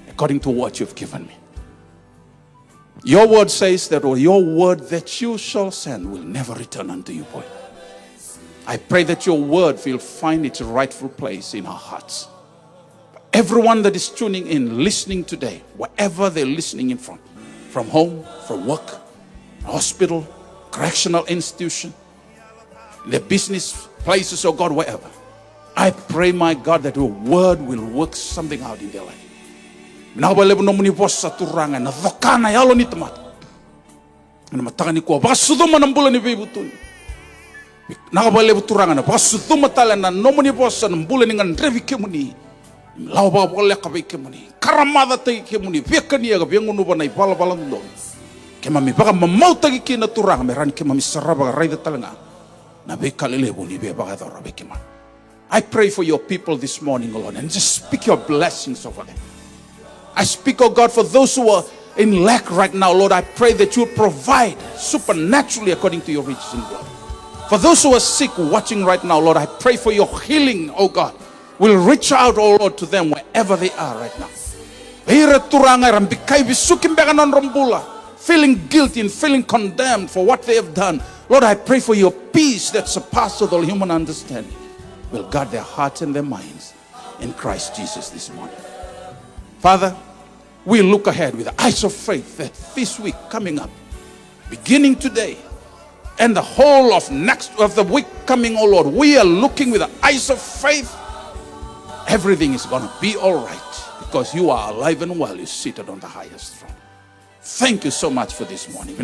according to what you've given me. Your word says that your word that you shall send will never return unto you void. I pray that your word will find its rightful place in our hearts. Everyone that is tuning in, listening today, wherever they're listening in from home, from work, hospital, correctional institution, their business places, oh God, wherever. I pray, my God, that your word will work something out in their life. Karamada tay kemuni vekania ga benguno banai bala balando kemami baga mamauta gi kina turang meran kemami saraba raida talanga na bekalele buni be baga dora bekema. I pray for your people this morning, Lord, and just speak your blessings over them. I speak, oh God, for those who are in lack right now, Lord, I pray that you will provide supernaturally according to your riches in glory. For those who are sick watching right now, Lord, I pray for your healing, oh God, will reach out, oh Lord, to them wherever they are right now. Feeling guilty and feeling condemned for what they have done. Lord, I pray for your peace that surpasses all human understanding will guard their hearts and their minds in Christ Jesus this morning. Father, we look ahead with the eyes of faith that this week coming up, beginning today, and the whole of the week coming, oh Lord, we are looking with the eyes of faith. Everything is going to be all right because you are alive and well. You're seated on the highest throne. Thank you so much for this morning.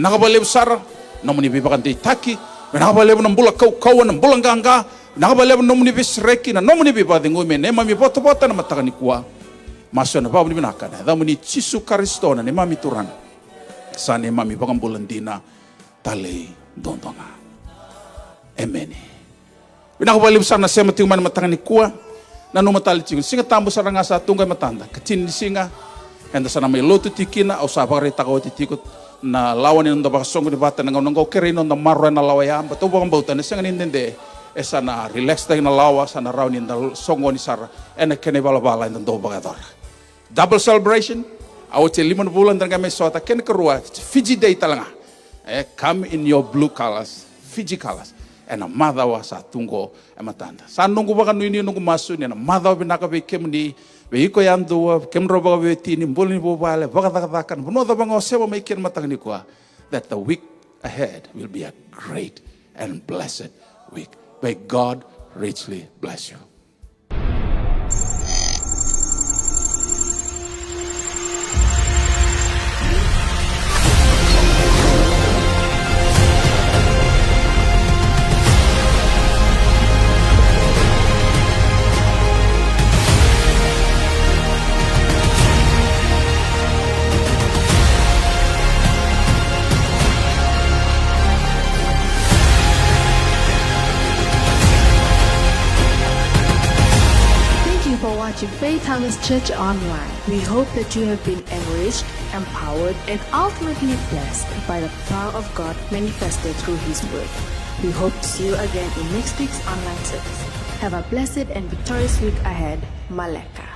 Amen. Nanu matali tingu singa tambu saranga sa tunggai matanda kecin di singa henda sana mai lotu tikina au sabare takau tikut na lawan ino ba songo di bata ngau ngau kerino na marwa na lawaya bato ba mbauta na singa nindende esana relax tag na lawa sana raun in da songo ni sara ena kene bala bala in do ba gador double celebration au te 5 bulan dan kami sota ken kerua Fiji day talanga come in your blue colors Fiji colors. And a mother was a tungo ematanda. Sanungu baka nuni nungu masu ni na mother binaka be kemni be iko yandu kemro baka be tini mbuli bobale baka dakakan buno da banga sewa mai ken matangni kwa that the week ahead will be a great and blessed week. May God richly bless you. Watching Faith Harvest Church online. We hope that you have been enriched, empowered, and ultimately blessed by the power of God manifested through His Word. We hope to see you again in next week's online service. Have a blessed and victorious week ahead. Maleka.